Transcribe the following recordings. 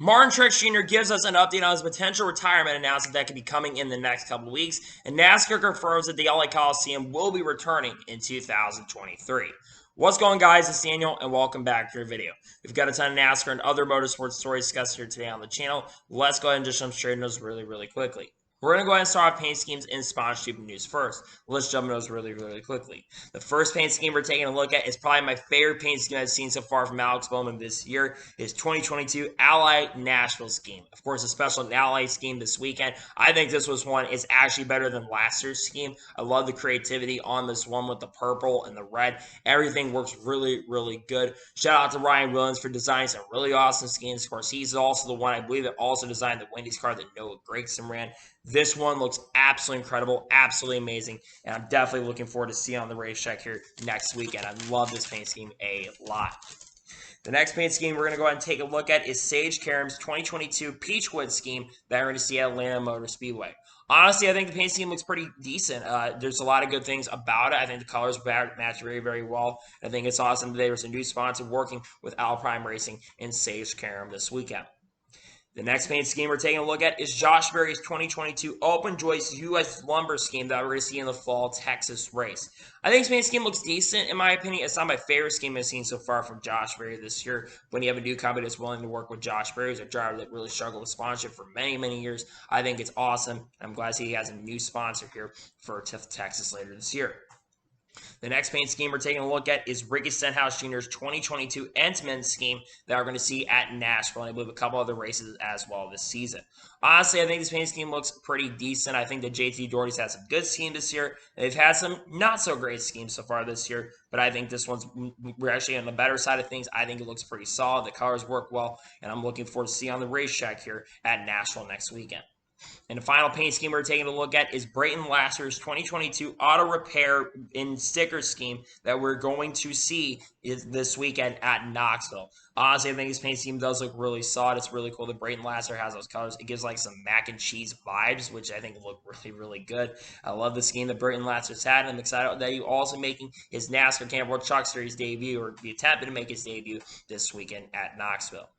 Martin Truex Jr. gives us an update on his potential retirement announcement that could be coming in the next couple of weeks, and NASCAR confirms that the LA Coliseum will be returning in 2023. What's going on, guys? It's Daniel, and welcome back to your video. We've got a ton of NASCAR and other motorsports stories discussed here today on the channel. Let's go ahead and just jump straight into those really quickly. We're going to go ahead and start off paint schemes and sponsorship news first. Let's jump into those really quickly. The first paint scheme we're taking a look at is probably my favorite paint scheme I've seen so far from Alex Bowman this year. His 2022 Ally Nashville scheme. Of course, a special Ally scheme this weekend. I think this one is actually better than last year's scheme. I love the creativity on this one with the purple and the red. Everything works really good. Shout out to Ryan Wiens for designing some really awesome schemes. Of course, he's also the one, I believe, that also designed the Wendy's car that Noah Gragson ran. This one looks absolutely incredible, absolutely amazing, and I'm definitely looking forward to seeing on the racetrack here next weekend. I love this paint scheme a lot. The next paint scheme we're going to go ahead and take a look at is Sage Karam's 2022 Peachwood scheme that we're going to see at Atlanta Motor Speedway. Honestly, I think the paint scheme looks pretty decent. There's a lot of good things about it. I think the colors match very well. I think it's awesome that there's a new sponsor working with Alpine Racing and Sage Karam this weekend. The next paint scheme we're taking a look at is Josh Berry's 2022 Open Joyce U.S. Lumber scheme that we're going to see in the fall Texas race. I think this paint scheme looks decent, in my opinion. It's not my favorite scheme I've seen so far from Josh Berry this year. When you have a new company that's willing to work with Josh Berry, who's a driver that really struggled with sponsorship for many years, I think it's awesome. I'm glad to see he has a new sponsor here for Texas later this year. The next paint scheme we're taking a look at is Ricky Stenhouse Jr.'s 2022 Entman scheme that we're going to see at Nashville, and I believe a couple other races as well this season. Honestly, I think this paint scheme looks pretty decent. I think that JT Doherty's had some good schemes this year. They've had some not so great schemes so far this year, but I think this one's, we're actually on the better side of things. I think it looks pretty solid. The colors work well, and I'm looking forward to seeing on the racetrack here at Nashville next weekend. And the final paint scheme we're taking a look at is Brayton Lasseter's 2022 auto repair and sticker scheme that we're going to see this weekend at Knoxville. Honestly, I think this paint scheme does look really solid. It's really cool that Brayton Lasseter has those colors. It gives like some mac and cheese vibes, which I think look really good. I love the scheme that Brayton Lasseter's had, and I'm excited that he's also making his NASCAR Camp World Truck Series debut, or be attempting to make his debut this weekend at Knoxville.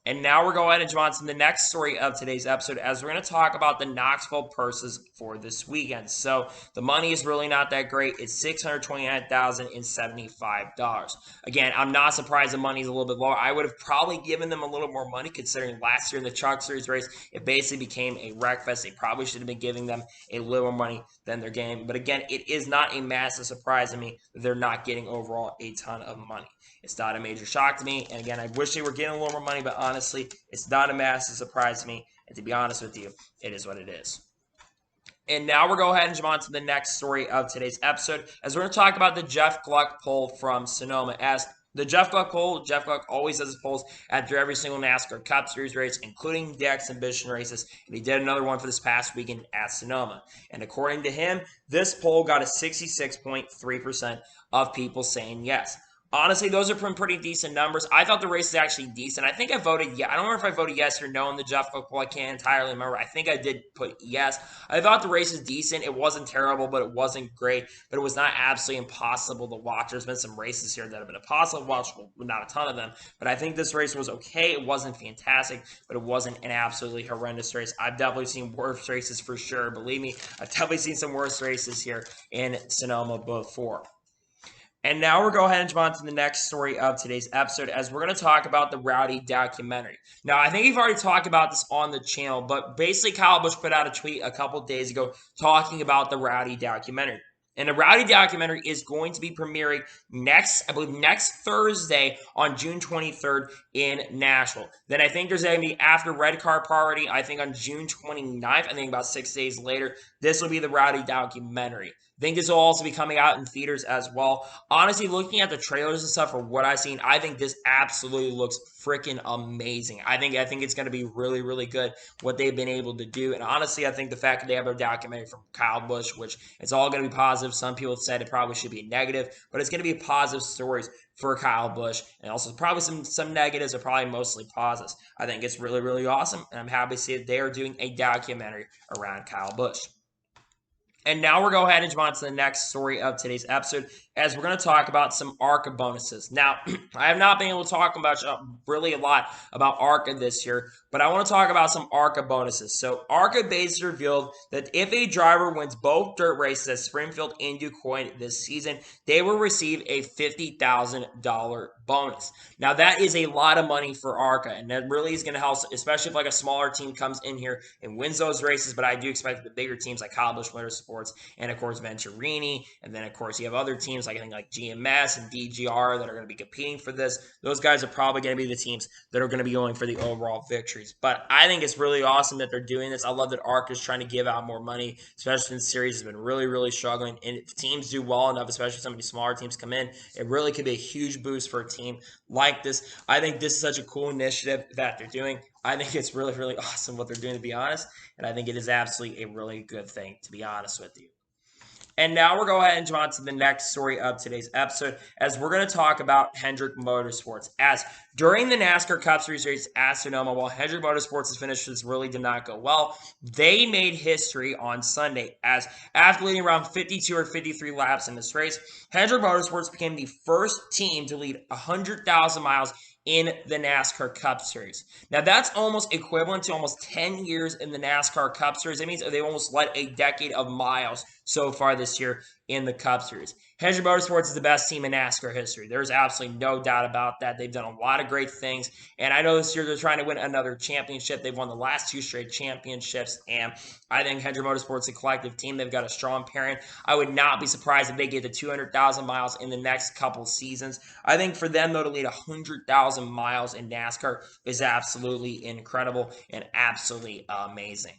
And now we're going to jump on to the next story of today's episode, as we're going to talk about the Knoxville purses for this weekend. So the money is really not that great. It's $629,075. Again, I'm not surprised the money is a little bit lower. I would have probably given them a little more money, considering last year in the Truck Series race, it basically became a wreck fest. They probably should have been giving them a little more money than they're getting. But again, it is not a massive surprise to me that they're not getting overall a ton of money. It's not a major shock to me. And again, I wish they were getting a little more money, but honestly, it's not a massive surprise to me. And to be honest with you, it is what it is. And now we're going to go ahead and jump on to the next story of today's episode, as we're going to talk about the Jeff Gluck poll from Sonoma. As the Jeff Gluck poll, Jeff Gluck always does his polls after every single NASCAR Cup Series race, including the exhibition races. And he did another one for this past weekend at Sonoma. And according to him, this poll got a 66.3% of people saying yes. Honestly, those are pretty decent numbers. I thought the race was actually decent. I think I voted yes. I don't remember if I voted yes or no in the Jeff Gluck poll. I can't entirely remember. I think I did put yes. I thought the race was decent. It wasn't terrible, but it wasn't great. But it was not absolutely impossible to watch. There's been some races here that have been impossible to watch, well, not a ton of them. But I think this race was okay. It wasn't fantastic, but it wasn't an absolutely horrendous race. I've definitely seen worse races for sure. Believe me, I've definitely seen some worse races here in Sonoma before. And now we're going to go ahead and jump on to the next story of today's episode, as we're going to talk about the Rowdy documentary. Now, I think we've already talked about this on the channel, but basically Kyle Busch put out a tweet a couple days ago talking about the Rowdy documentary. And the Rowdy documentary is going to be premiering next Thursday on June 23rd in Nashville. Then I think there's going to be after Red Car Party, I think on June 29th, I think about 6 days later, this will be the Rowdy documentary. I think this will also be coming out in theaters as well. Honestly, looking at the trailers and stuff for what I've seen, I think this absolutely looks freaking amazing. I think it's going to be really good what they've been able to do. And honestly, I think the fact that they have a documentary from Kyle Busch, which it's all going to be positive. Some people have said it probably should be negative, but it's going to be positive stories for Kyle Busch, and also probably some negatives, are probably mostly positives. I think it's really awesome, and I'm happy to see that they are doing a documentary around Kyle Busch. And now we're going to go ahead and jump on to the next story of today's episode, as we're going to talk about some ARCA bonuses. Now, I have not been able to talk about really a lot about ARCA this year, but I want to talk about some ARCA bonuses. So, ARCA basically revealed that if a driver wins both dirt races at Springfield and DuQuoin this season, they will receive a $50,000 bonus. Now, that is a lot of money for ARCA, and that really is going to help, especially if like a smaller team comes in here and wins those races. But I do expect the bigger teams like Busch Motorsports and, of course, Venturini, and then, of course, you have other teams like I think like GMS and DGR that are going to be competing for this. Those guys are probably going to be the teams that are going to be going for the overall victories. But I think it's really awesome that they're doing this. I love that ARCA is trying to give out more money, especially since the series has been really, really struggling. And if teams do well enough, especially some of these smaller teams come in, it really could be a huge boost for a team like this. I think this is such a cool initiative that they're doing. I think it's really, really awesome what they're doing, to be honest. And I think it is absolutely a really good thing, to be honest with you. And now we're going to go ahead and jump on to the next story of today's episode, as we're going to talk about Hendrick Motorsports. As during the NASCAR Cup Series race at Sonoma, while Hendrick Motorsports' finishes really did not go well, they made history on Sunday, as after leading around 52 or 53 laps in this race, Hendrick Motorsports became the first team to lead 100,000 miles in the NASCAR Cup Series. Now, that's almost equivalent to almost 10 years in the NASCAR Cup Series. That means they almost led a decade of miles so far this year in the Cup Series. Hendrick Motorsports is the best team in NASCAR history. There's absolutely no doubt about that. They've done a lot of great things, and I know this year they're trying to win another championship. They've won the last 2 straight championships, and I think Hendrick Motorsports is a collective team. They've got a strong parent. I would not be surprised if they get to 200,000 miles in the next couple seasons. I think for them, though, to lead 100,000 miles in NASCAR is absolutely incredible and absolutely amazing.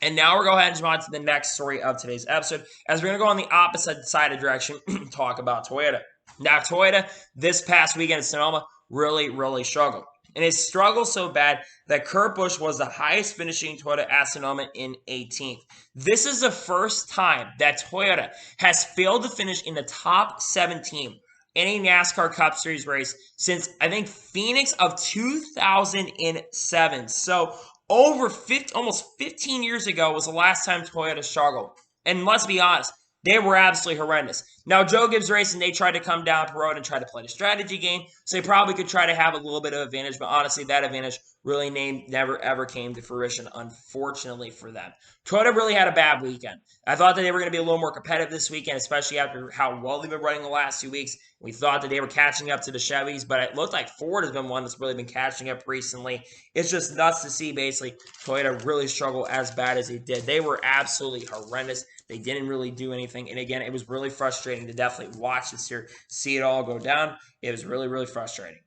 And now we're going to go ahead and jump on to the next story of today's episode, as we're going to go on the opposite side of direction and talk about Toyota. Now, Toyota, this past weekend at Sonoma, really, really struggled. And it struggled so bad that Kurt Busch was the highest finishing Toyota at Sonoma in 18th. This is the first time that Toyota has failed to finish in the top 17 in a NASCAR Cup Series race since, I think, Phoenix of 2007. So, almost 15 years ago was the last time Toyota struggled. And let's be honest, they were absolutely horrendous. Now, Joe Gibbs Racing, they tried to come down the road and try to play the strategy game, so they probably could try to have a little bit of advantage, but honestly, that advantage really never, ever came to fruition, unfortunately for them. Toyota really had a bad weekend. I thought that they were going to be a little more competitive this weekend, especially after how well they've been running the last 2 weeks. We thought that they were catching up to the Chevys, but it looked like Ford has been one that's really been catching up recently. It's just nuts to see, basically, Toyota really struggle as bad as they did. They were absolutely horrendous. They didn't really do anything. And again, it was really frustrating to definitely watch this year, see it all go down. It was really, really frustrating.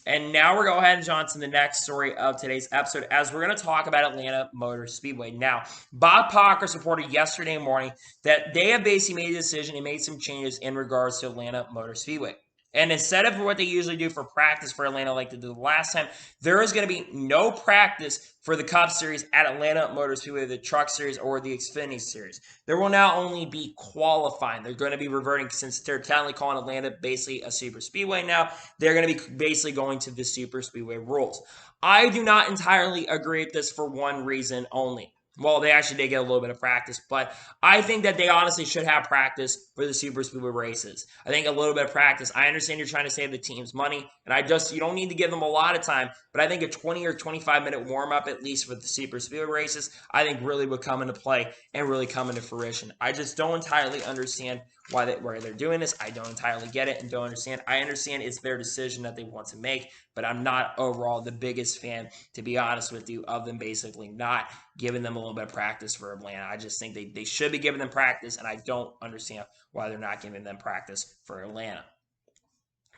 And now we're going to go ahead and jump on to the next story of today's episode, as we're going to talk about Atlanta Motor Speedway. Now, Bob Pockrass reported yesterday morning that they have basically made a decision and made some changes in regards to Atlanta Motor Speedway. And instead of what they usually do for practice for Atlanta like they did the last time, there is going to be no practice for the Cup Series at Atlanta Motor Speedway, the Truck Series, or the Xfinity Series. There will now only be qualifying. They're going to be reverting, since they're technically calling Atlanta basically a super speedway now, they're going to be basically going to the super speedway rules. I do not entirely agree with this for one reason only. Well, they actually did get a little bit of practice, but I think that they honestly should have practice for the super speedway races. I think a little bit of practice. I understand you're trying to save the team's money, and you don't need to give them a lot of time, but I think a 20 or 25-minute warm-up, at least for the super speedway races, I think really would come into play and really come into fruition. I just don't entirely understand why they're doing this. I don't entirely get it and don't understand. I understand it's their decision that they want to make, but I'm not overall the biggest fan, to be honest with you, of them basically not giving them a little bit of practice for Atlanta. I just think they should be giving them practice, and I don't understand why they're not giving them practice for Atlanta.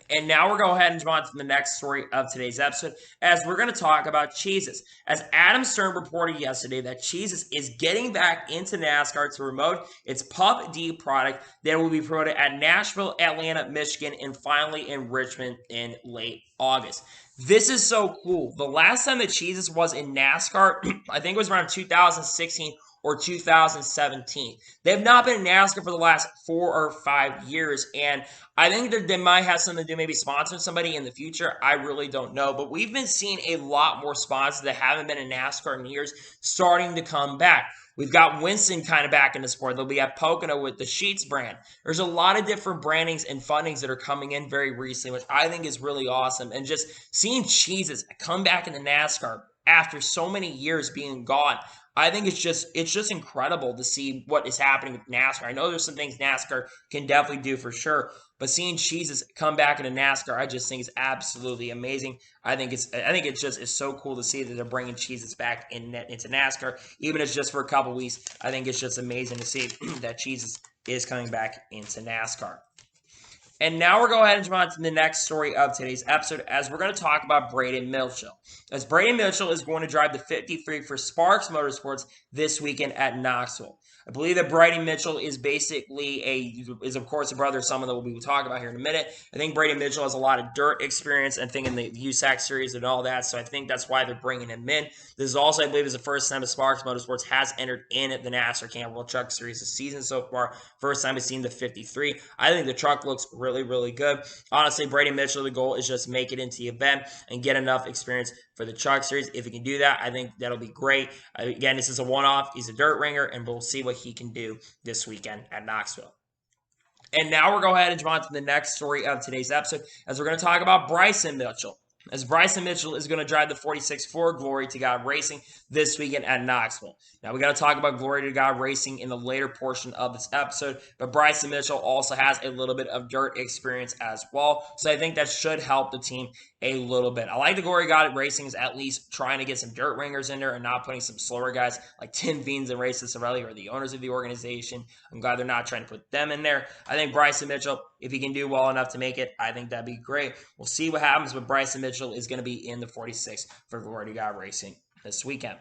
And now we're going to go ahead and jump on to the next story of today's episode, as we're going to talk about Cheez-Its. As Adam Stern reported yesterday that Cheez-Its is getting back into NASCAR to promote its Pup D product that will be promoted at Nashville, Atlanta, Michigan, and finally in Richmond in late August. This is so cool. The last time that Cheez-Its was in NASCAR, I think it was around 2016 or 2017. They've not been in NASCAR for the last 4 or 5 years, and I think that they might have something to do, maybe sponsoring somebody in the future. I really don't know, but we've been seeing a lot more sponsors that haven't been in NASCAR in years starting to come back. We've got Winston kind of back in the sport. They'll be at Pocono with the Sheets brand. There's a lot of different brandings and fundings that are coming in very recently, which I think is really awesome. And just seeing Cheez-Its come back into NASCAR after so many years being gone, I think it's just incredible to see what is happening with NASCAR. I know there's some things NASCAR can definitely do for sure, but seeing Cheez-Its come back into NASCAR, I just think is absolutely amazing. I think it's just so cool to see that they're bringing Cheez-Its back into NASCAR, even if it's just for a couple weeks. I think it's just amazing to see that Cheez-Its is coming back into NASCAR. And now we're going to go ahead and jump on to the next story of today's episode, as we're going to talk about Brayton Mitchell. As Brayton Mitchell is going to drive the 53 for Sparks Motorsports this weekend at Knoxville. I believe that Brayton Mitchell is basically of course a brother of someone that we'll be talking about here in a minute. I think Brayton Mitchell has a lot of dirt experience, I think in the USAC series and all that, so I think that's why they're bringing him in. This is also, I believe, is the first time that Sparks Motorsports has entered in at the NASCAR Campbell Truck Series this season so far. First time we've seen the 53. I think the truck looks really, really good. Honestly, Brayton Mitchell, the goal is just make it into the event and get enough experience for the truck series. If he can do that, I think that'll be great. Again, this is a one-off. He's a dirt ringer, and we'll see what he can do this weekend at Knoxville. And now we're going to go ahead and jump on to the next story of today's episode, as we're going to talk about Bryson Mitchell. As Bryson Mitchell is going to drive the 46 for Glory to God Racing this weekend at Knoxville. Now, we got to talk about Glory to God Racing in the later portion of this episode, but Bryson Mitchell also has a little bit of dirt experience as well, so I think that should help the team a little bit. I like the Glory to God Racing is at least trying to get some dirt ringers in there and not putting some slower guys like Tim Viens and Ray Cicerelli, who are the owners of the organization. I'm glad they're not trying to put them in there. I think Bryson Mitchell, if he can do well enough to make it, I think that'd be great. We'll see what happens, but Bryson Mitchell is going to be in the 46 for Glory to God Racing this weekend.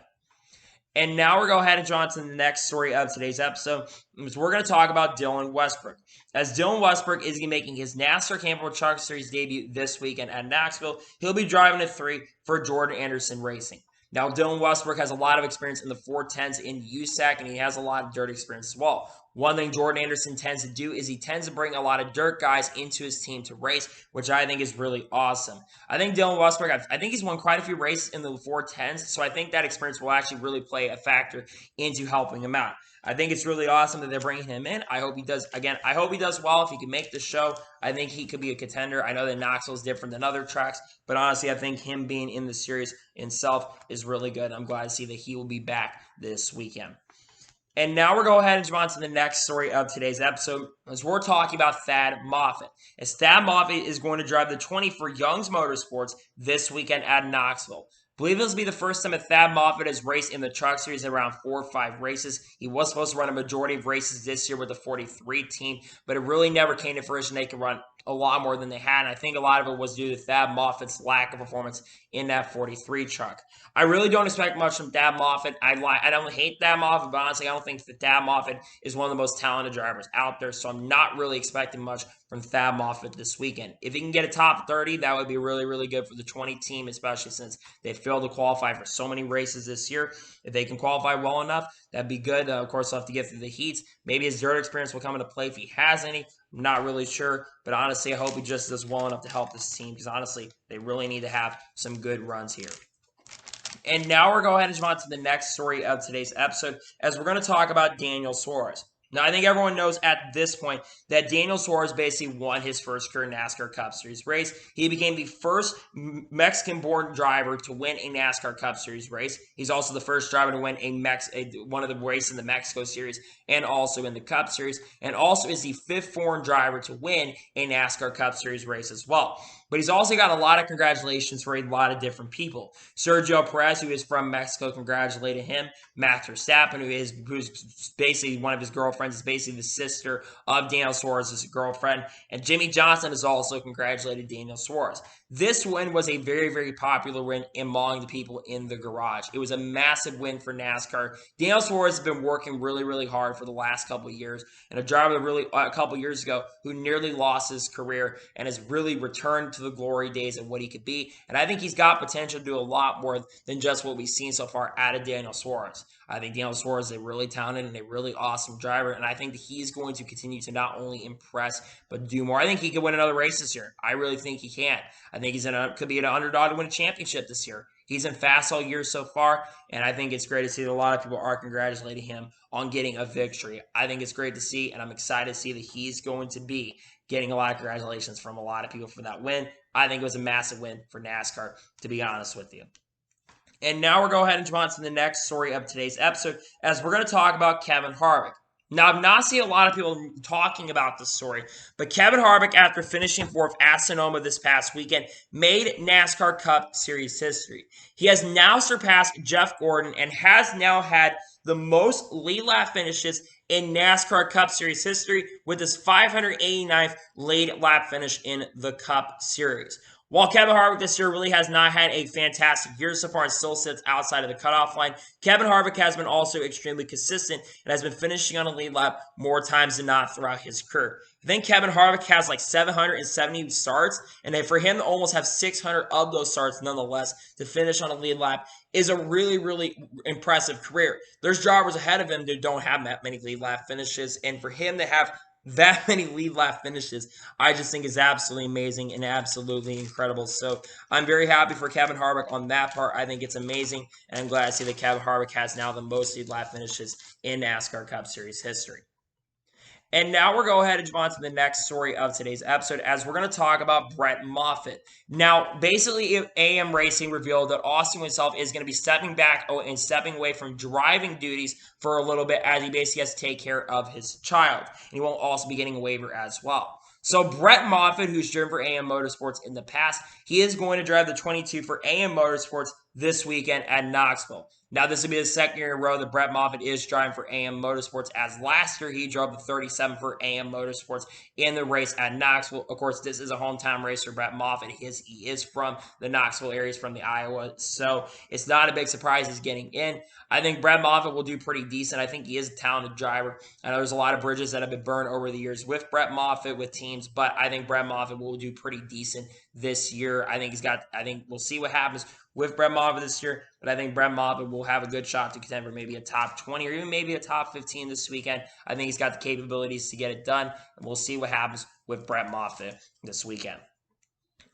And now we're going to go ahead and jump on to the next story of today's episode. We're going to talk about Dillon Westbrook. As Dillon Westbrook is making his NASCAR Campbell Truck Series debut this weekend at Knoxville, he'll be driving a 3 for Jordan Anderson Racing. Now, Dillon Westbrook has a lot of experience in the 410s in USAC, and he has a lot of dirt experience as well. One thing Jordan Anderson tends to do is he tends to bring a lot of dirt guys into his team to race, which I think is really awesome. I think Dillon Westbrook, I think he's won quite a few races in the 410s, so I think that experience will actually really play a factor into helping him out. I think it's really awesome that they're bringing him in. I hope he does, again, I hope he does well. If he can make the show, I think he could be a contender. I know that Knoxville is different than other tracks, but honestly, I think him being in the series himself is really good. I'm glad to see that he will be back this weekend. And now we're going to go ahead and jump on to the next story of today's episode, as we're talking about Thad Moffitt. As Thad Moffitt is going to drive the 20 for Young's Motorsports this weekend at Knoxville. I believe this will be the first time that Thad Moffitt has raced in the truck series in around 4 or 5 races. He was supposed to run a majority of races this year with the 43 team, but it really never came to fruition. They could run a lot more than they had, and I think a lot of it was due to Thad Moffitt's lack of performance in that 43 truck. I really don't expect much from Thad Moffitt. I don't hate Thad Moffitt, but honestly, I don't think that Thad Moffitt is one of the most talented drivers out there, so I'm not really expecting much from Thad Moffitt this weekend. If he can get a top 30, that would be really, really good for the 20 team, especially since they failed to qualify for so many races this year. If they can qualify well enough, that'd be good. Of course, they'll have to get through the heats. Maybe his dirt experience will come into play if he has any. I'm not really sure, but honestly, I hope he just does well enough to help this team, because honestly, they really need to have some good runs here. And now we're going to go ahead and jump on to the next story of today's episode, as we're going to talk about Daniel Suarez. Now, I think everyone knows at this point that Daniel Suarez basically won his first career NASCAR Cup Series race. He became the first Mexican-born driver to win a NASCAR Cup Series race. He's also the first driver to win one of the races in the Mexico Series and also in the Cup Series, and also is the 5th foreign driver to win a NASCAR Cup Series race as well. But he's also got a lot of congratulations for a lot of different people. Sergio Perez, who is from Mexico, congratulated him. Max Verstappen, who's basically one of his girlfriends, is basically the sister of Daniel Suarez's girlfriend. And Jimmy Johnson has also congratulated Daniel Suarez. This win was a very, very popular win among the people in the garage. It was a massive win for NASCAR. Daniel Suarez has been working really, really hard for the last couple of years, and a driver really a couple of years ago who nearly lost his career and has really returned to the glory days of what he could be. And I think he's got potential to do a lot more than just what we've seen so far out of Daniel Suarez. I think Daniel Suarez is a really talented and a really awesome driver, and I think that he's going to continue to not only impress but do more. I think he could win another race this year. I really think he can. I think could be an underdog to win a championship this year. He's in fast all year so far, and I think it's great to see that a lot of people are congratulating him on getting a victory. I think it's great to see, and I'm excited to see that he's going to be getting a lot of congratulations from a lot of people for that win. I think it was a massive win for NASCAR, to be honest with you. And now we're going ahead and jump on to the next story of today's episode, as we're going to talk about Kevin Harvick. Now, I've not seen a lot of people talking about this story, but Kevin Harvick, after finishing fourth at Sonoma this past weekend, made NASCAR Cup Series history. He has now surpassed Jeff Gordon and has now had the most lead lap finishes in NASCAR Cup Series history with his 589th lead lap finish in the Cup Series. While Kevin Harvick this year really has not had a fantastic year so far and still sits outside of the cutoff line, Kevin Harvick has been also extremely consistent and has been finishing on a lead lap more times than not throughout his career. I think Kevin Harvick has like 770 starts, and for him to almost have 600 of those starts nonetheless to finish on a lead lap is a really, really impressive career. There's drivers ahead of him that don't have that many lead lap finishes, and for him to have that many lead lap finishes, I just think is absolutely amazing and absolutely incredible. So I'm very happy for Kevin Harvick on that part. I think it's amazing, and I'm glad to see that Kevin Harvick has now the most lead lap finishes in NASCAR Cup Series history. And now we're going to go ahead and jump on to the next story of today's episode, as we're going to talk about Brett Moffitt. Now, basically, AM Racing revealed that Austin himself is going to be stepping back and stepping away from driving duties for a little bit, as he basically has to take care of his child. And he will also be getting a waiver as well. So Brett Moffitt, who's driven for AM Motorsports in the past, he is going to drive the 22 for AM Motorsports this weekend at Knoxville. Now, this will be the second year in a row that Brett Moffitt is driving for AM Motorsports, as last year he drove the 37 for AM Motorsports in the race at Knoxville. Of course, this is a hometown race for Brett Moffitt. He is from the Knoxville area, he's from the Iowa, so it's not a big surprise he's getting in. I think Brett Moffitt will do pretty decent. I think he is a talented driver. I know there's a lot of bridges that have been burned over the years with Brett Moffitt, with teams, but I think Brett Moffitt will do pretty decent this year. I think we'll see what happens with Brett Moffitt this year, but I think Brett Moffitt will have a good shot to contend for maybe a top 20 or even maybe a top 15 this weekend. I think he's got the capabilities to get it done, and we'll see what happens with Brett Moffitt this weekend.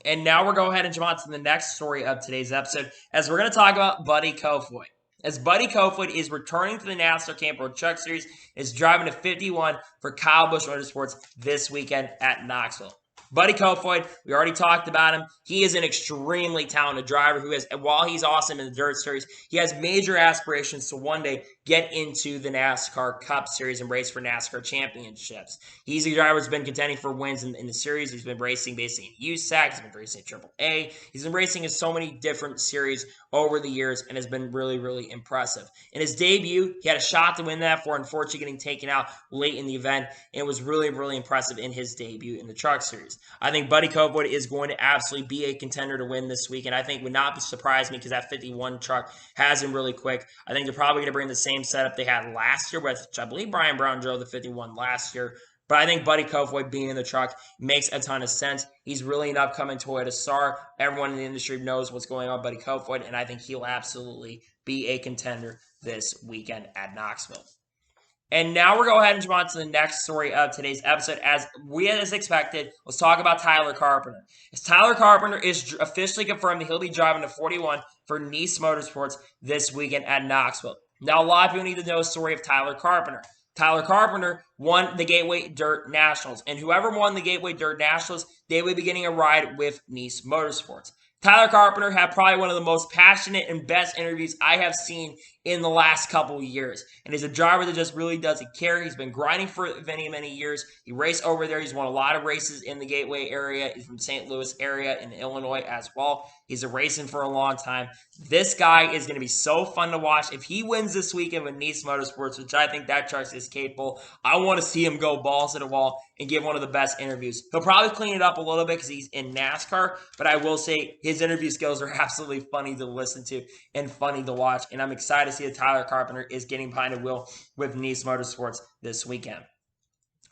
And now we're going ahead and jump on to the next story of today's episode, as we're going to talk about Buddy Kopfoyd. As Buddy Kopfoyd is returning to the NASCAR Camp Road Truck Series, is driving a 51 for Kyle Busch Motorsports this weekend at Knoxville. Buddy Kopfoyd, we already talked about him. He is an extremely talented driver who has, while he's awesome in the Dirt Series, he has major aspirations to one day get into the NASCAR Cup Series and race for NASCAR championships. He's a driver who's been contending for wins in the series. He's been racing basically in USAC. He's been racing in AAA. He's been racing in so many different series over the years and has been really, really impressive. In his debut, he had a shot to win that for unfortunately getting taken out late in the event, and it was really, really impressive in his debut in the Truck Series. I think Buddy Kopfoyd is going to absolutely be a contender to win this week, and I think would not surprise me because that 51 truck has him really quick. I think they're probably going to bring the same setup they had last year, which I believe Brian Brown drove the 51 last year. But I think Buddy Kopfoyd being in the truck makes a ton of sense. He's really an upcoming Toyota star. Everyone in the industry knows what's going on with Buddy Kopfoyd, and I think he'll absolutely be a contender this weekend at Knoxville. And now we're going to go ahead and jump on to the next story of today's episode. As expected, let's talk about Tyler Carpenter. As Tyler Carpenter is officially confirmed that he'll be driving the 41 for Niece Motorsports this weekend at Knoxville. Now, a lot of people need to know the story of Tyler Carpenter. Tyler Carpenter won the Gateway Dirt Nationals, and whoever won the Gateway Dirt Nationals, they will be getting a ride with Niece Motorsports. Tyler Carpenter had probably one of the most passionate and best interviews I have seen in the last couple of years. And he's a driver that just really doesn't care. He's been grinding for many, many years. He raced over there. He's won a lot of races in the Gateway area. He's from St. Louis area in Illinois as well. He's been racing for a long time. This guy is going to be so fun to watch. If he wins this weekend with Niece Motorsports, which I think that truck is capable, I want to see him go balls to the wall and give one of the best interviews. He'll probably clean it up a little bit because he's in NASCAR, but I will say his interview skills are absolutely funny to listen to and funny to watch, and I'm excited to see that Tyler Carpenter is getting behind the wheel with Niece Motorsports this weekend.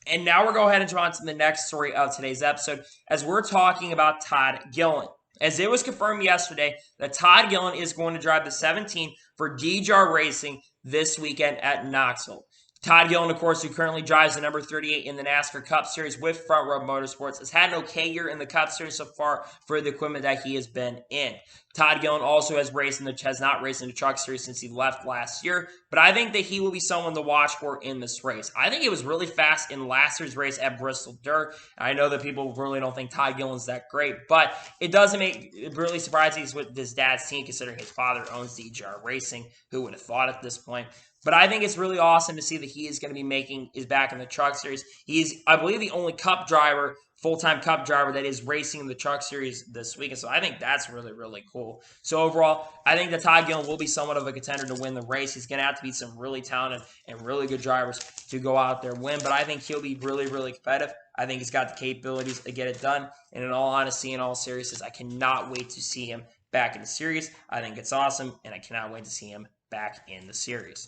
And now we're going to go ahead and jump on to the next story of today's episode, as we're talking about Todd Gillan. As it was confirmed yesterday that Todd Gillan is going to drive the 17 for DJR Racing this weekend at Knoxville. Todd Gillan, of course, who currently drives the number 38 in the NASCAR Cup Series with Front Row Motorsports, has had an okay year in the Cup Series so far for the equipment that he has been in. Todd Gillan also has not raced in the Truck Series since he left last year, but I think that he will be someone to watch for in this race. I think it was really fast in last year's race at Bristol Dirt. I know that people really don't think Todd Gillan's that great, but it doesn't make it really surprising he's with his dad's team, considering his father owns DGR Racing. Who would have thought at this point? But I think it's really awesome to see that he is going to be making his back in the Truck Series. He's, I believe, the only Cup driver, full-time Cup driver that is racing in the Truck Series this weekend. So I think that's really, really cool. So overall, I think that Todd Gillan will be somewhat of a contender to win the race. He's going to have to beat some really talented and really good drivers to go out there and win. But I think he'll be really, really competitive. I think he's got the capabilities to get it done. And in all honesty, in all seriousness, I cannot wait to see him back in the series. I think it's awesome, and I cannot wait to see him back in the series.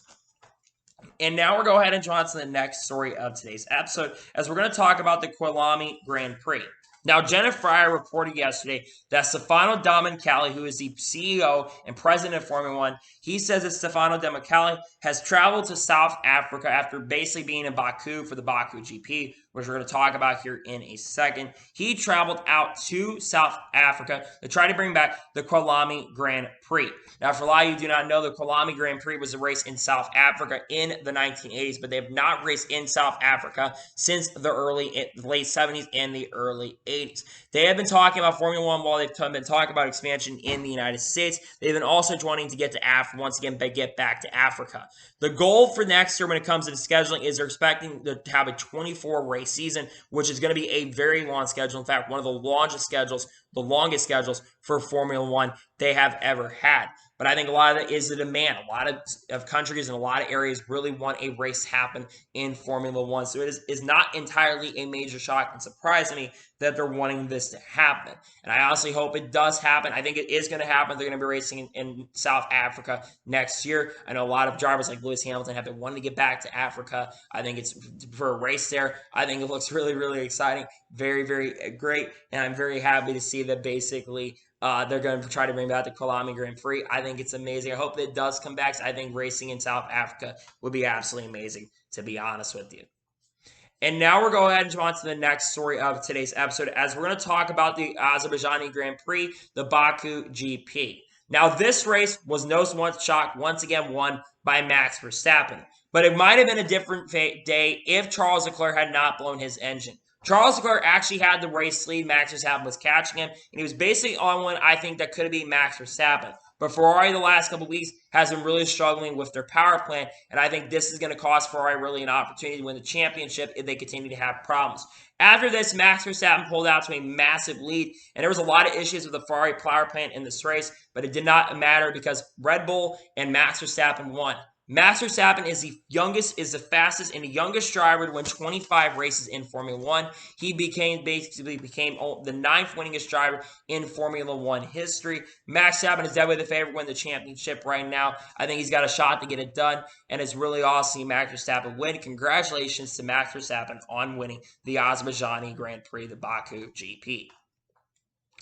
And now we'll go ahead and jump on to the next story of today's episode, as we're going to talk about the Coliseum Grand Prix. Now, Jenna Fryer reported yesterday that Stefano Domenicali, who is the CEO and president of Formula One, he says that Stefano Domenicali has traveled to South Africa after basically being in Baku for the Baku GP, which we're going to talk about here in a second. He traveled out to South Africa to try to bring back the Coliseum Grand Prix. Now, for a lot of you who do not know, the Coliseum Grand Prix was a race in South Africa in the 1980s, but they have not raced in South Africa since the late 70s and the early 80s. They have been talking about Formula One while they've been talking about expansion in the United States. They've been also wanting to get to Africa, once again, get back to Africa. The goal for next year when it comes to the scheduling is they're expecting to have a 24-race season, which is going to be a very long schedule. In fact, one of the longest schedules for Formula One they have ever had. But I think a lot of it is the demand. A lot of countries and a lot of areas really want a race to happen in Formula One. So it is not entirely a major shock and surprise to me that they're wanting this to happen. And I honestly hope it does happen. I think it is going to happen. They're going to be racing in South Africa next year. I know a lot of drivers like Lewis Hamilton have been wanting to get back to Africa. I think it's for a race there. I think it looks really, really exciting. Very, very great. And I'm very happy to see that basically they're going to try to bring back the Coliseum Grand Prix. I think it's amazing. I hope that it does come back. I think racing in South Africa would be absolutely amazing, to be honest with you. And now we're going ahead and jump on to the next story of today's episode, as we're going to talk about the Azerbaijan Grand Prix, the Baku GP. Now, this race was no one's shock, once again won by Max Verstappen. But it might have been a different day if Charles Leclerc had not blown his engine. Charles Leclerc actually had the race lead. Max Verstappen was catching him, and he was basically on one, I think, that could have been Max Verstappen. But Ferrari the last couple of weeks has been really struggling with their power plant, and I think this is going to cost Ferrari really an opportunity to win the championship if they continue to have problems. After this, Max Verstappen pulled out to a massive lead, and there was a lot of issues with the Ferrari power plant in this race, but it did not matter because Red Bull and Max Verstappen won. Max Verstappen is the fastest and the youngest driver to win 25 races in Formula One. He basically became the 9th winningest driver in Formula One history. Max Verstappen is definitely the favorite to win the championship right now. I think he's got a shot to get it done, and it's really awesome to see Max Verstappen win. Congratulations to Max Verstappen on winning the Azerbaijan Grand Prix, the Baku GP.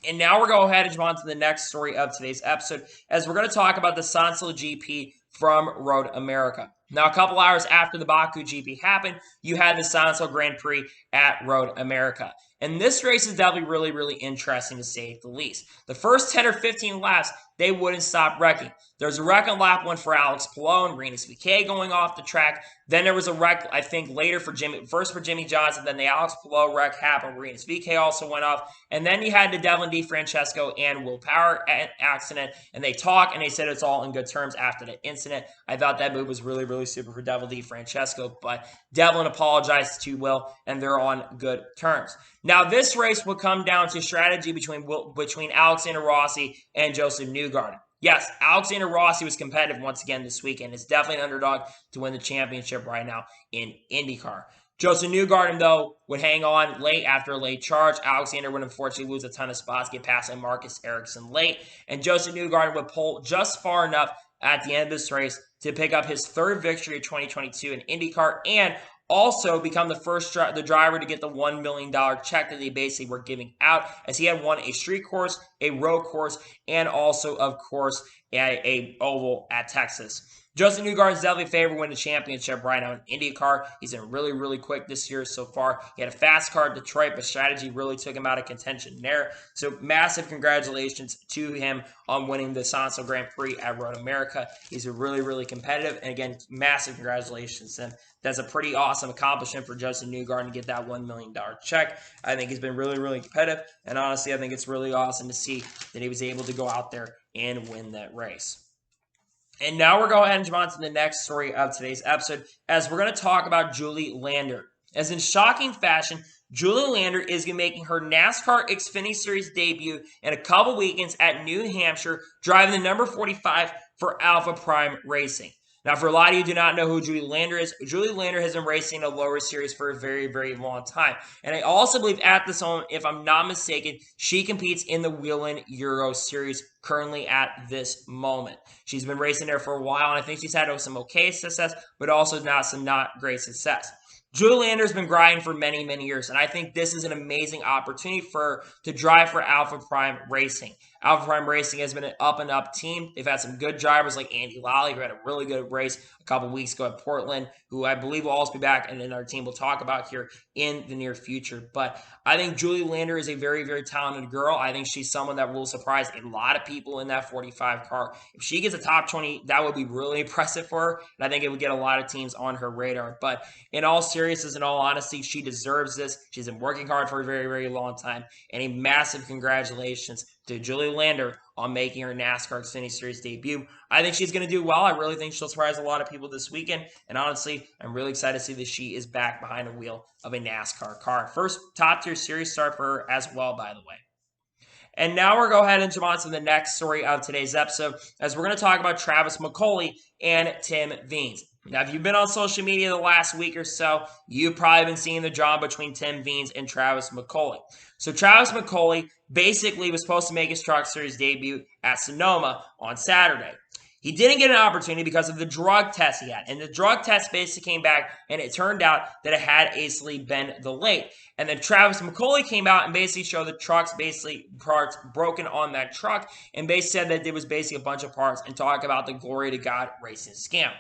And now we're going to go ahead and jump on to the next story of today's episode, as we're going to talk about the Sansel GP from Road America. Now, a couple hours after the Baku GP happened, you had the Sansel Grand Prix at Road America. And this race is definitely really, really interesting to say the least. The first 10 or 15 laps, they wouldn't stop wrecking. There was a wreck on lap 1 for Alex Palou and Rinus VeeKay going off the track. Then there was a wreck, I think, later for Jimmy Johnson. Then the Alex Palou wreck happened. Rinus VeeKay also went off. And then you had the Devlin DeFrancesco and Will Power accident. And they talked, and they said it's all in good terms after the incident. I thought that move was really, really super for Devlin DeFrancesco. But Devlin apologized to Will, and they're on good terms. Now, this race will come down to strategy between Alexander Rossi and Joseph Newgarden. Yes, Alexander Rossi was competitive once again this weekend. It's definitely an underdog to win the championship right now in IndyCar. Joseph Newgarden, though, would hang on late after a late charge. Alexander would unfortunately lose a ton of spots, get past Marcus Ericsson late. And Joseph Newgarden would pull just far enough at the end of this race to pick up his 3rd victory of 2022 in IndyCar, and also become the driver to get the $1 million check that they basically were giving out, as he had won a street course, a road course, and also, of course, a oval at Texas. Justin Newgarden's definitely favored to win the championship right now in IndyCar. He's been really, really quick this year so far. He had a fast car at Detroit, but strategy really took him out of contention there. So massive congratulations to him on winning the Sonso Grand Prix at Road America. He's really, really competitive. And again, massive congratulations to him. That's a pretty awesome accomplishment for Justin Newgarden to get that $1 million check. I think he's been really, really competitive. And honestly, I think it's really awesome to see that he was able to go out there and win that race. And now we're going to move on to the next story of today's episode, as we're going to talk about Julie Lander. As in shocking fashion, Julie Lander is making her NASCAR Xfinity Series debut in a couple weekends at New Hampshire, driving the number 45 for Alpha Prime Racing. Now, for a lot of you who do not know who Julie Lander is, Julie Lander has been racing a lower series for a very, very long time. And I also believe at this moment, if I'm not mistaken, she competes in the Whelen Euro Series currently at this moment. She's been racing there for a while, and I think she's had some okay success, but also some not great success. Julie Lander's been grinding for many, many years, and I think this is an amazing opportunity for her to drive for Alpha Prime Racing. Alpha Prime Racing has been an up-and-up team. They've had some good drivers like Andy Lally, who had a really good race a couple weeks ago at Portland, who I believe will also be back, and then our team will talk about here in the near future. But I think Julie Lander is a very, very talented girl. I think she's someone that will surprise a lot of people in that 45 car. If she gets a top 20, that would be really impressive for her, and I think it would get a lot of teams on her radar. But in all seriousness, in all honesty, she deserves this. She's been working hard for a very, very long time, and a massive congratulations to Julie Lander on making her NASCAR Xfinity Series debut. I think she's going to do well. I really think she'll surprise a lot of people this weekend. And honestly, I'm really excited to see that she is back behind the wheel of a NASCAR car. First top-tier series start for her as well, by the way. And now we're going to go ahead and jump on to the next story of today's episode, as we're going to talk about Travis McCoully and Tim Wiens. Now, if you've been on social media the last week or so, you've probably been seeing the drama between Tim Wiens and Travis McCoully. So Travis McCoully basically was supposed to make his Truck Series debut at Sonoma on Saturday. He didn't get an opportunity because of the drug test he had. And the drug test basically came back, and it turned out that it had basically been delayed. And then Travis McCoully came out and basically showed the truck's basically parts broken on that truck, and basically said that there was basically a bunch of parts and talk about the glory to God racing scam.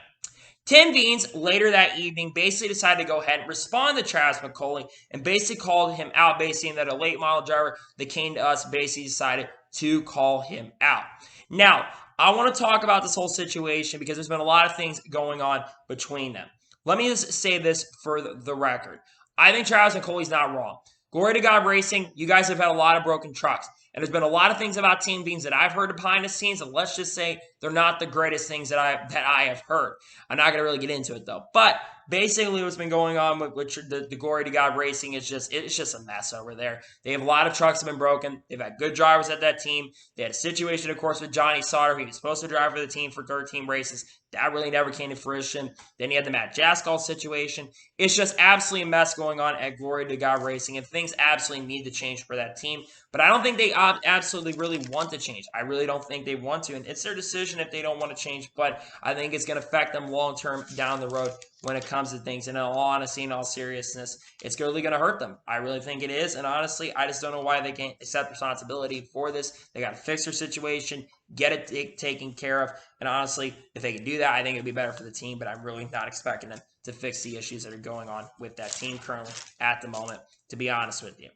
Tim Wiens, later that evening, basically decided to go ahead and respond to Travis McCoully and basically called him out, basically that a late model driver that came to us basically decided to call him out. Now, I want to talk about this whole situation because there's been a lot of things going on between them. Let me just say this for the record. I think Travis McCoully's not wrong. Glory to God Racing, you guys have had a lot of broken trucks. And there's been a lot of things about Tim Wiens that I've heard behind the scenes, and let's just say they're not the greatest things that I have heard. I'm not going to really get into it, though. But basically what's been going on with the Glory to God Racing is it's just a mess over there. They have a lot of trucks that have been broken. They've had good drivers at that team. They had a situation, of course, with Johnny Sauter. He was supposed to drive for the team for 13 races. That really never came to fruition. Then you had the Matt Jaskol situation. It's just absolutely a mess going on at Glory to God Racing, and things absolutely need to change for that team. But I don't think they absolutely really want to change. I really don't think they want to, and it's their decision if they don't want to change, but I think it's going to affect them long-term down the road when it comes to things. And in all honesty, in all seriousness, it's really going to hurt them. I really think it is, and honestly, I just don't know why they can't accept responsibility for this. They got to fix their situation, get it taken care of, and honestly, if they can do that, I think it would be better for the team, but I'm really not expecting them to fix the issues that are going on with that team currently at the moment, to be honest with you.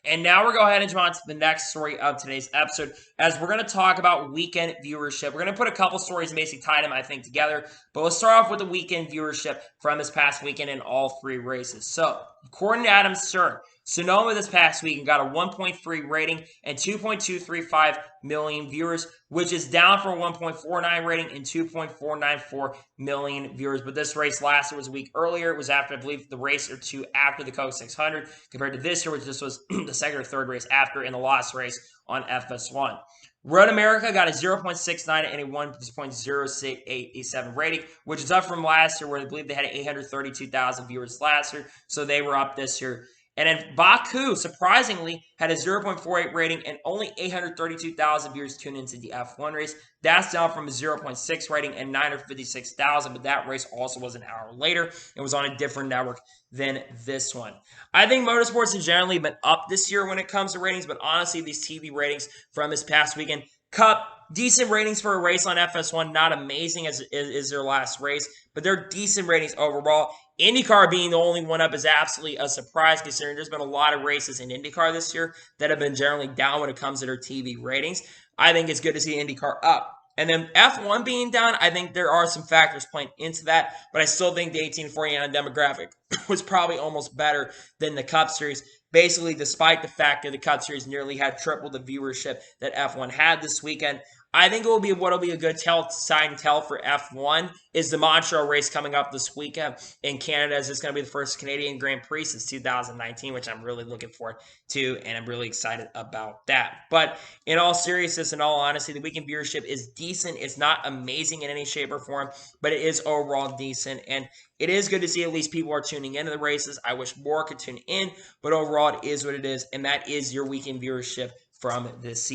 And now we're going to go ahead and jump on to the next story of today's episode, as we're going to talk about weekend viewership. We're going to put a couple stories and basically tie them, I think, together. But let's start off with the weekend viewership from this past weekend in all three races. So, according to Adam Stern, Sonoma this past weekend got a 1.3 rating and 2.235 million viewers, which is down from 1.49 rating and 2.494 million viewers. But this race last year was a week earlier. It was after, I believe, the race or two after the Coke 600, compared to this year, which this was the second or third race after in the last race on FS1. Road America got a 0.69 and a 1.087 rating, which is up from last year, where I believe they had 832,000 viewers last year, so they were up this year. And then Baku, surprisingly, had a 0.48 rating and only 832,000 viewers tuned into the F1 race. That's down from a 0.6 rating and 956,000, but that race also was an hour later. It was on a different network than this one. I think Motorsports has generally been up this year when it comes to ratings, but honestly, these TV ratings from this past weekend Cup, decent ratings for a race on FS1. Not amazing as is their last race, but they're decent ratings overall. IndyCar being the only one up is absolutely a surprise, considering there's been a lot of races in IndyCar this year that have been generally down when it comes to their TV ratings. I think it's good to see IndyCar up. And then F1 being down, I think there are some factors playing into that, but I still think the 18-49 demographic was probably almost better than the Cup Series. Basically, despite the fact that the Cup Series nearly had triple the viewership that F1 had this weekend, I think what'll be a good sign tell for F1 is the Montreal race coming up this weekend in Canada, as it's going to be the first Canadian Grand Prix since 2019, which I'm really looking forward to, and I'm really excited about that. But in all seriousness and all honesty, the weekend viewership is decent. It's not amazing in any shape or form, but it is overall decent, and it is good to see at least people are tuning into the races. I wish more could tune in, but overall it is what it is, and that is your weekend viewership from this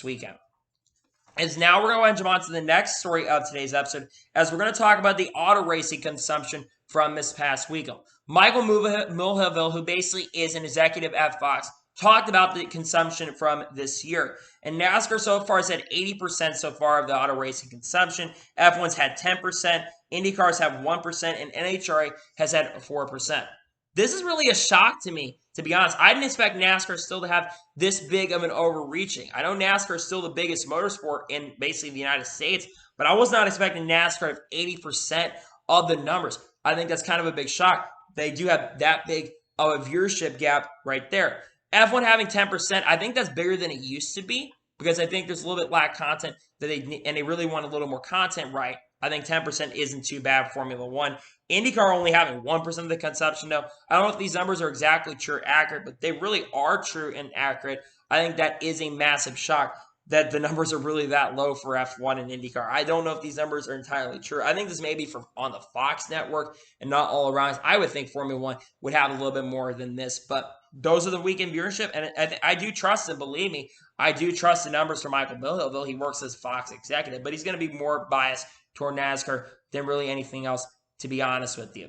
weekend. As now we're going to jump on to the next story of today's episode, as we're going to talk about the auto racing consumption from this past weekend. Michael Mulhaville, who basically is an executive at Fox, talked about the consumption from this year. And NASCAR so far has had 80% so far of the auto racing consumption. F1's had 10%, IndyCars have 1%, and NHRA has had 4%. This is really a shock to me, to be honest. I didn't expect NASCAR still to have this big of an overreaching. I know NASCAR is still the biggest motorsport in basically the United States, but I was not expecting NASCAR to have 80% of the numbers. I think that's kind of a big shock. They do have that big of a viewership gap right there. F1 having 10%, I think that's bigger than it used to be, because I think there's a little bit lack content that they really want a little more content right. I think 10% isn't too bad for Formula One. IndyCar only having 1% of the consumption, though. I don't know if these numbers are exactly true or accurate, but they really are true and accurate. I think that is a massive shock that the numbers are really that low for F1 and IndyCar. I don't know if these numbers are entirely true. I think this may be from on the Fox network and not all around. I would think Formula One would have a little bit more than this, but those are the weekend viewership, and I do trust them, believe me. I do trust the numbers for Michael Mulhaville. He works as Fox executive, but he's going to be more biased toward NASCAR than really anything else, to be honest with you.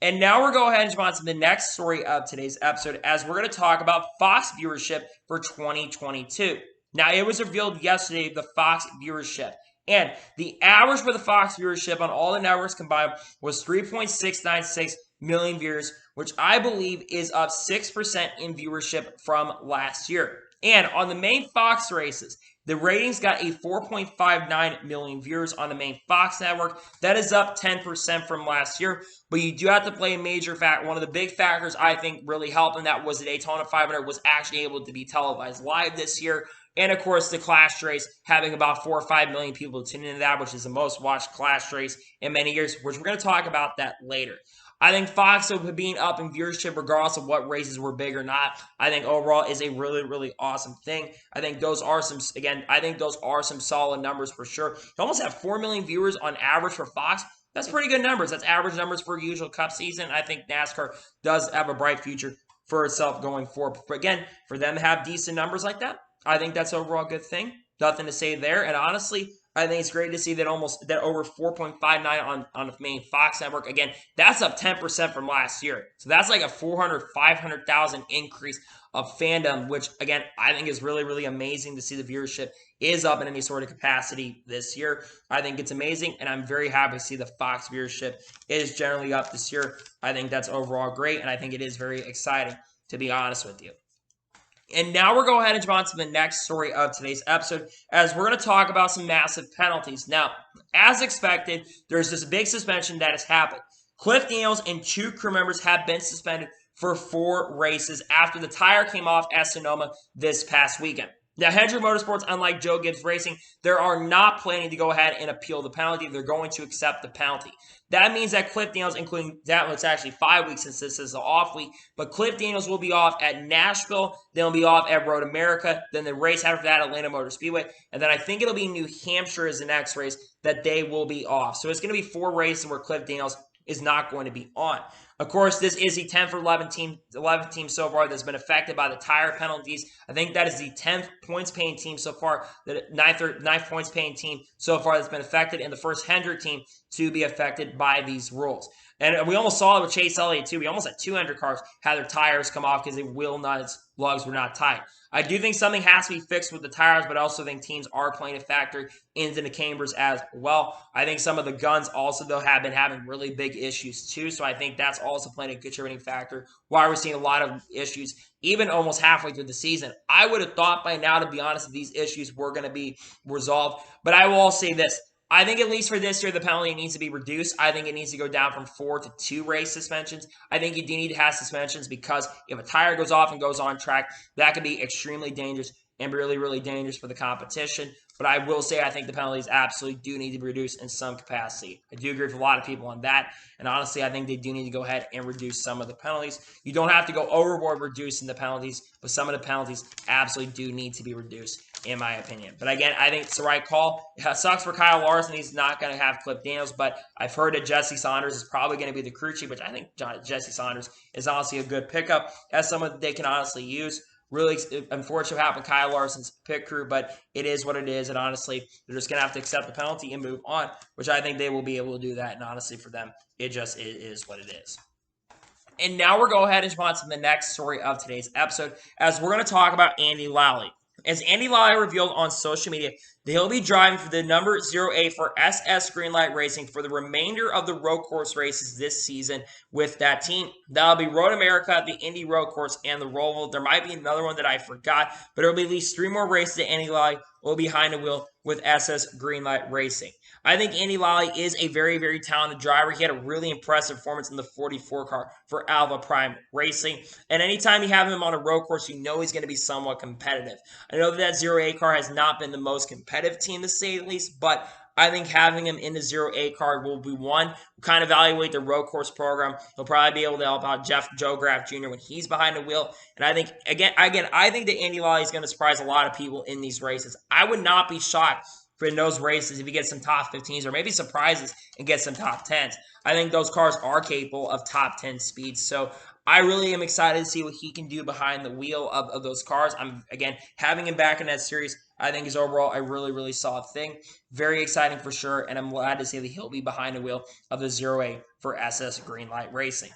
And now we're going to go ahead and jump on to the next story of today's episode, as we're going to talk about Fox viewership for 2022. Now, it was revealed yesterday, the Fox viewership. And the average for the Fox viewership on all the networks combined was 3.696 million viewers, which I believe is up 6% in viewership from last year. And on the main Fox races, the ratings got a 4.59 million viewers on the main Fox network. That is up 10% from last year. But you do have to play a major factor. One of the big factors I think really helped in that was the Daytona 500 was actually able to be televised live this year. And, of course, the Clash race having about 4 or 5 million people tune into that, which is the most watched Clash race in many years, which we're going to talk about that later. I think Fox being up in viewership, regardless of what races were big or not, I think overall is a really, really awesome thing. I think those are some solid numbers for sure. You almost have 4 million viewers on average for Fox. That's pretty good numbers. That's average numbers for a usual Cup season. I think NASCAR does have a bright future for itself going forward. But again, for them to have decent numbers like that, I think that's overall a good thing. Nothing to say there. And honestly, I think it's great to see that over 4.59 on the main Fox network. Again, that's up 10% from last year. So that's like a 500,000 increase of fandom, which again, I think is really, really amazing to see the viewership is up in any sort of capacity this year. I think it's amazing, and I'm very happy to see the Fox viewership is generally up this year. I think that's overall great, and I think it is very exciting, to be honest with you. And now we're going ahead and jump on to the next story of today's episode, as we're going to talk about some massive penalties. Now, as expected, there's this big suspension that has happened. Cliff Daniels and 2 crew members have been suspended for 4 races after the tire came off at Sonoma this past weekend. Now, Hendrick Motorsports, unlike Joe Gibbs Racing, they are not planning to go ahead and appeal the penalty. They're going to accept the penalty. That means that Cliff Daniels, including that, it's actually 5 weeks since this is an off week, but Cliff Daniels will be off at Nashville, then he'll be off at Road America, then the race after that, Atlanta Motor Speedway, and then I think it'll be New Hampshire as the next race that they will be off. So it's going to be 4 races where Cliff Daniels is not going to be on. Of course, this is the 10th or 11th team so far that's been affected by the tire penalties. I think that is the 10th points-paying team so far, the ninth points-paying team so far that's been affected, and the first Hendrick team to be affected by these rules. And we almost saw it with Chase Elliott, too. We almost had 200 cars had their tires come off because the wheel nuts lugs were not tight. I do think something has to be fixed with the tires, but I also think teams are playing a factor into the cambers as well. I think some of the guns also, though, have been having really big issues, too. So I think that's also playing a contributing factor why we're seeing a lot of issues, even almost halfway through the season. I would have thought by now, to be honest, that these issues were going to be resolved. But I will also say this. I think at least for this year, the penalty needs to be reduced. I think it needs to go down from 4 to 2 race suspensions. I think you do need to have suspensions because if a tire goes off and goes on track, that could be extremely dangerous and really, really dangerous for the competition. But I will say I think the penalties absolutely do need to be reduced in some capacity. I do agree with a lot of people on that. And honestly, I think they do need to go ahead and reduce some of the penalties. You don't have to go overboard reducing the penalties, but some of the penalties absolutely do need to be reduced, in my opinion. But again, I think it's the right call. It sucks for Kyle Larson. He's not going to have Cliff Daniels, but I've heard that Jesse Saunders is probably going to be the crew chief, which I think Jesse Saunders is honestly a good pickup as someone that they can honestly use. Really unfortunate what happened to Kyle Larson's pit crew, but it is what it is. And honestly, they're just going to have to accept the penalty and move on, which I think they will be able to do that. And honestly, for them, it just is what it is. And now we're going to go ahead and jump on to the next story of today's episode, as we're going to talk about Andy Lally. As Andy Lally revealed on social media, that he'll be driving for the number 08 for SS Greenlight Racing for the remainder of the road course races this season with that team. That'll be Road America, the Indy Road Course, and the Roval. There might be another one that I forgot, but it'll be at least 3 more races that Andy Lally will be behind the wheel with SS Greenlight Racing. I think Andy Lally is a very, very talented driver. He had a really impressive performance in the 44 car for Alva Prime Racing. And anytime you have him on a road course, you know he's going to be somewhat competitive. I know that 08 car has not been the most competitive team, to say the least, but I think having him in the 08 car will be one. We'll kind of evaluate the road course program. He'll probably be able to help out Joe Graf Jr. when he's behind the wheel. And I think, again, I think that Andy Lally is going to surprise a lot of people in these races. I would not be shocked in those races if he gets some top 15s or maybe surprises and gets some top 10s. I think those cars are capable of top 10 speeds. So I really am excited to see what he can do behind the wheel of those cars. Again, having him back in that series, I think is overall a really, really solid thing. Very exciting for sure, and I'm glad to see that he'll be behind the wheel of the 08 for SS Greenlight Racing.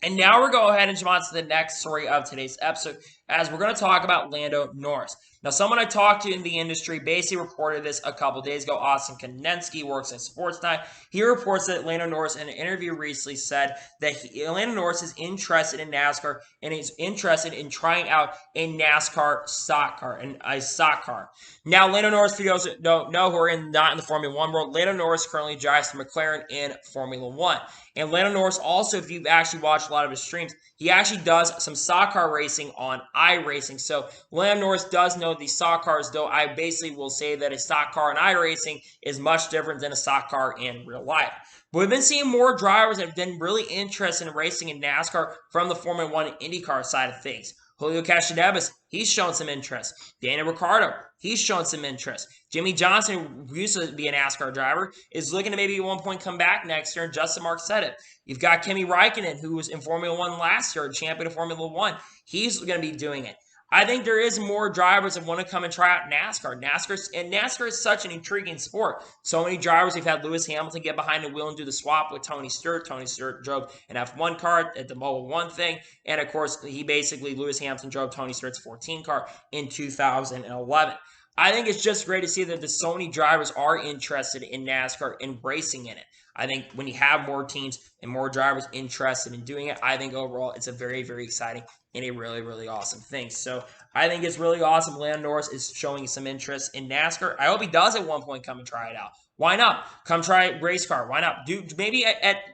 And now we're going to go ahead and jump on to the next story of today's episode, as we're going to talk about Lando Norris. Now, someone I talked to in the industry basically reported this a couple days ago. Austin Konensky works at Sports Time. He reports that Lando Norris, in an interview recently, said that Lando Norris is interested in NASCAR and he's interested in trying out a NASCAR stock car. Now, Lando Norris, for those that don't know who are not in the Formula One world, Lando Norris currently drives for McLaren in Formula One. And Lando Norris also, if you've actually watched a lot of his streams, he actually does some stock car racing on iRacing. So Lando Norris does know these stock cars, though I basically will say that a stock car in iRacing is much different than a stock car in real life. But we've been seeing more drivers that have been really interested in racing in NASCAR from the Formula One and IndyCar side of things. Julio Castillo, he's shown some interest. Daniel Ricciardo, he's shown some interest. Jimmy Johnson, who used to be a NASCAR driver, is looking to maybe at one point come back next year, and Justin Mark said it. You've got Kimi Räikkönen, who was in Formula One last year, champion of Formula One. He's going to be doing it. I think there is more drivers that want to come and try out NASCAR. NASCAR is such an intriguing sport. So many drivers. We've had Lewis Hamilton get behind the wheel and do the swap with Tony Stewart. Tony Stewart drove an F1 car at the Mobil 1 thing. And, of course, Lewis Hamilton drove Tony Stewart's 14 car in 2011. I think it's just great to see that so many drivers are interested in NASCAR and racing in it. I think when you have more teams and more drivers interested in doing it, I think overall it's a very, very exciting and a really, really awesome thing. So I think it's really awesome. Lando Norris is showing some interest in NASCAR. I hope he does at one point come and try it out. Why not? Come try race car. Why not? Maybe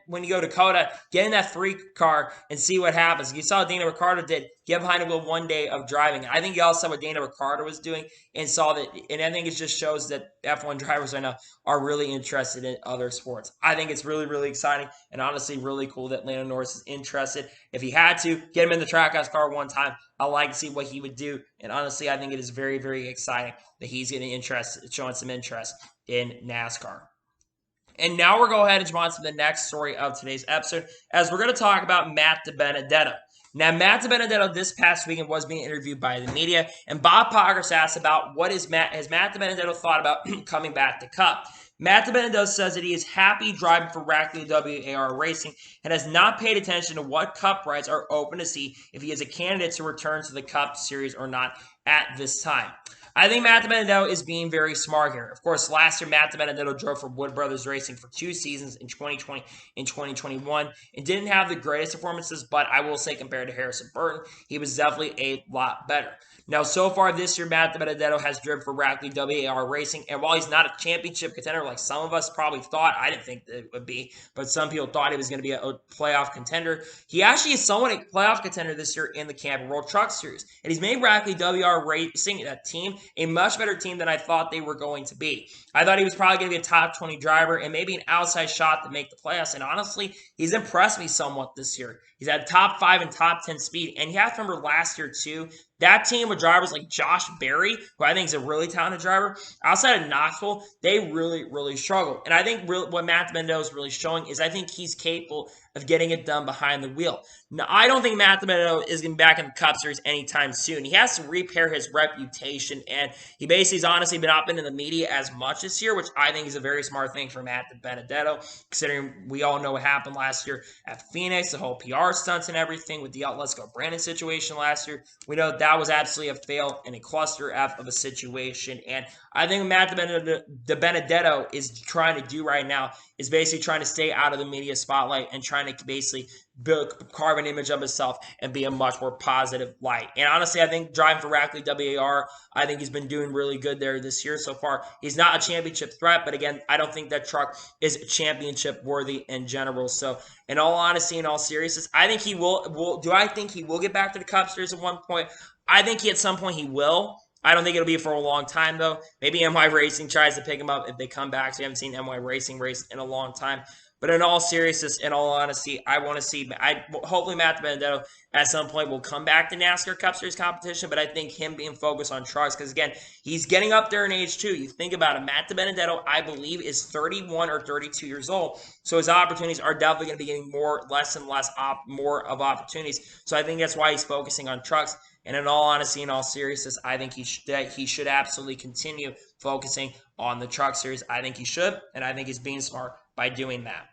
when you go to COTA, get in that 3 car and see what happens. You saw what Daniel Ricciardo did. Get behind the wheel one day of driving. I think you all saw what Daniel Ricciardo was doing and saw that. And I think it just shows that F1 drivers right now are really interested in other sports. I think it's really, really exciting and honestly really cool that Lando Norris is interested. If he had to, get him in the Trackhouse car one time. I like to see what he would do. And honestly, I think it is very, very exciting that he's showing some interest in NASCAR. And now we're going to go ahead and jump on to the next story of today's episode, as we're going to talk about Matt DiBenedetto. Now, Matt DiBenedetto this past weekend was being interviewed by the media, and Bob Poggers asked about what has Matt DiBenedetto thought about coming back to Cup. Matt DiBenedetto says that he is happy driving for Rackley WAR Racing and has not paid attention to what Cup rides are open to see if he is a candidate to return to the Cup Series or not at this time. I think Matt DiBenedetto is being very smart here. Of course, last year, Matt DiBenedetto drove for Wood Brothers Racing for 2 seasons in 2020 and 2021 and didn't have the greatest performances, but I will say compared to Harrison Burton, he was definitely a lot better. Now, so far this year, Matt DiBenedetto has driven for Rackley WAR Racing, and while he's not a championship contender like some of us probably thought, I didn't think that it would be, but some people thought he was going to be a playoff contender. He actually is somewhat a playoff contender this year in the Camping World Truck Series, and he's made Rackley WAR Racing, that team, a much better team than I thought they were going to be. I thought he was probably going to be a top 20 driver and maybe an outside shot to make the playoffs, and honestly, he's impressed me somewhat this year. He's had top 5 and top 10 speed, and you have to remember last year too, that team with drivers like Josh Berry, who I think is a really talented driver, outside of Knoxville, they really, really struggle. And I think what Matt DiBenedetto is really showing is I think he's capable of getting it done behind the wheel. Now, I don't think Matt DiBenedetto is going to be back in the Cup Series anytime soon. He has to repair his reputation, and he basically has honestly not been in the media as much this year, which I think is a very smart thing for Matt DiBenedetto, considering we all know what happened last year at Phoenix, the whole PR stunts and everything with the Let's Go Brandon situation last year. We know that was absolutely a fail and a cluster F of a situation, and I think Matt DiBenedetto is trying to do right now is basically trying to stay out of the media spotlight and trying to basically carve an image of himself and be a much more positive light. And honestly, I think driving for Rackley WAR, I think he's been doing really good there this year so far. He's not a championship threat, but again, I don't think that truck is championship worthy in general. So in all honesty, in all seriousness, I think he will. Do I think he will get back to the Cup Series at one point? I think at some point he will. I don't think it'll be for a long time, though. Maybe NY Racing tries to pick him up if they come back. So we haven't seen NY Racing race in a long time. But in all seriousness, in all honesty, I want to see hopefully Matt DiBenedetto at some point will come back to NASCAR Cup Series competition, but I think him being focused on trucks, because again, he's getting up there in age too. You think about it, Matt DiBenedetto, I believe, is 31 or 32 years old, so his opportunities are definitely going to be getting less and less more of opportunities. So I think that's why he's focusing on trucks. And in all honesty, in all seriousness, I think he should absolutely continue focusing on the truck series. I think he should, and I think he's being smart by doing that.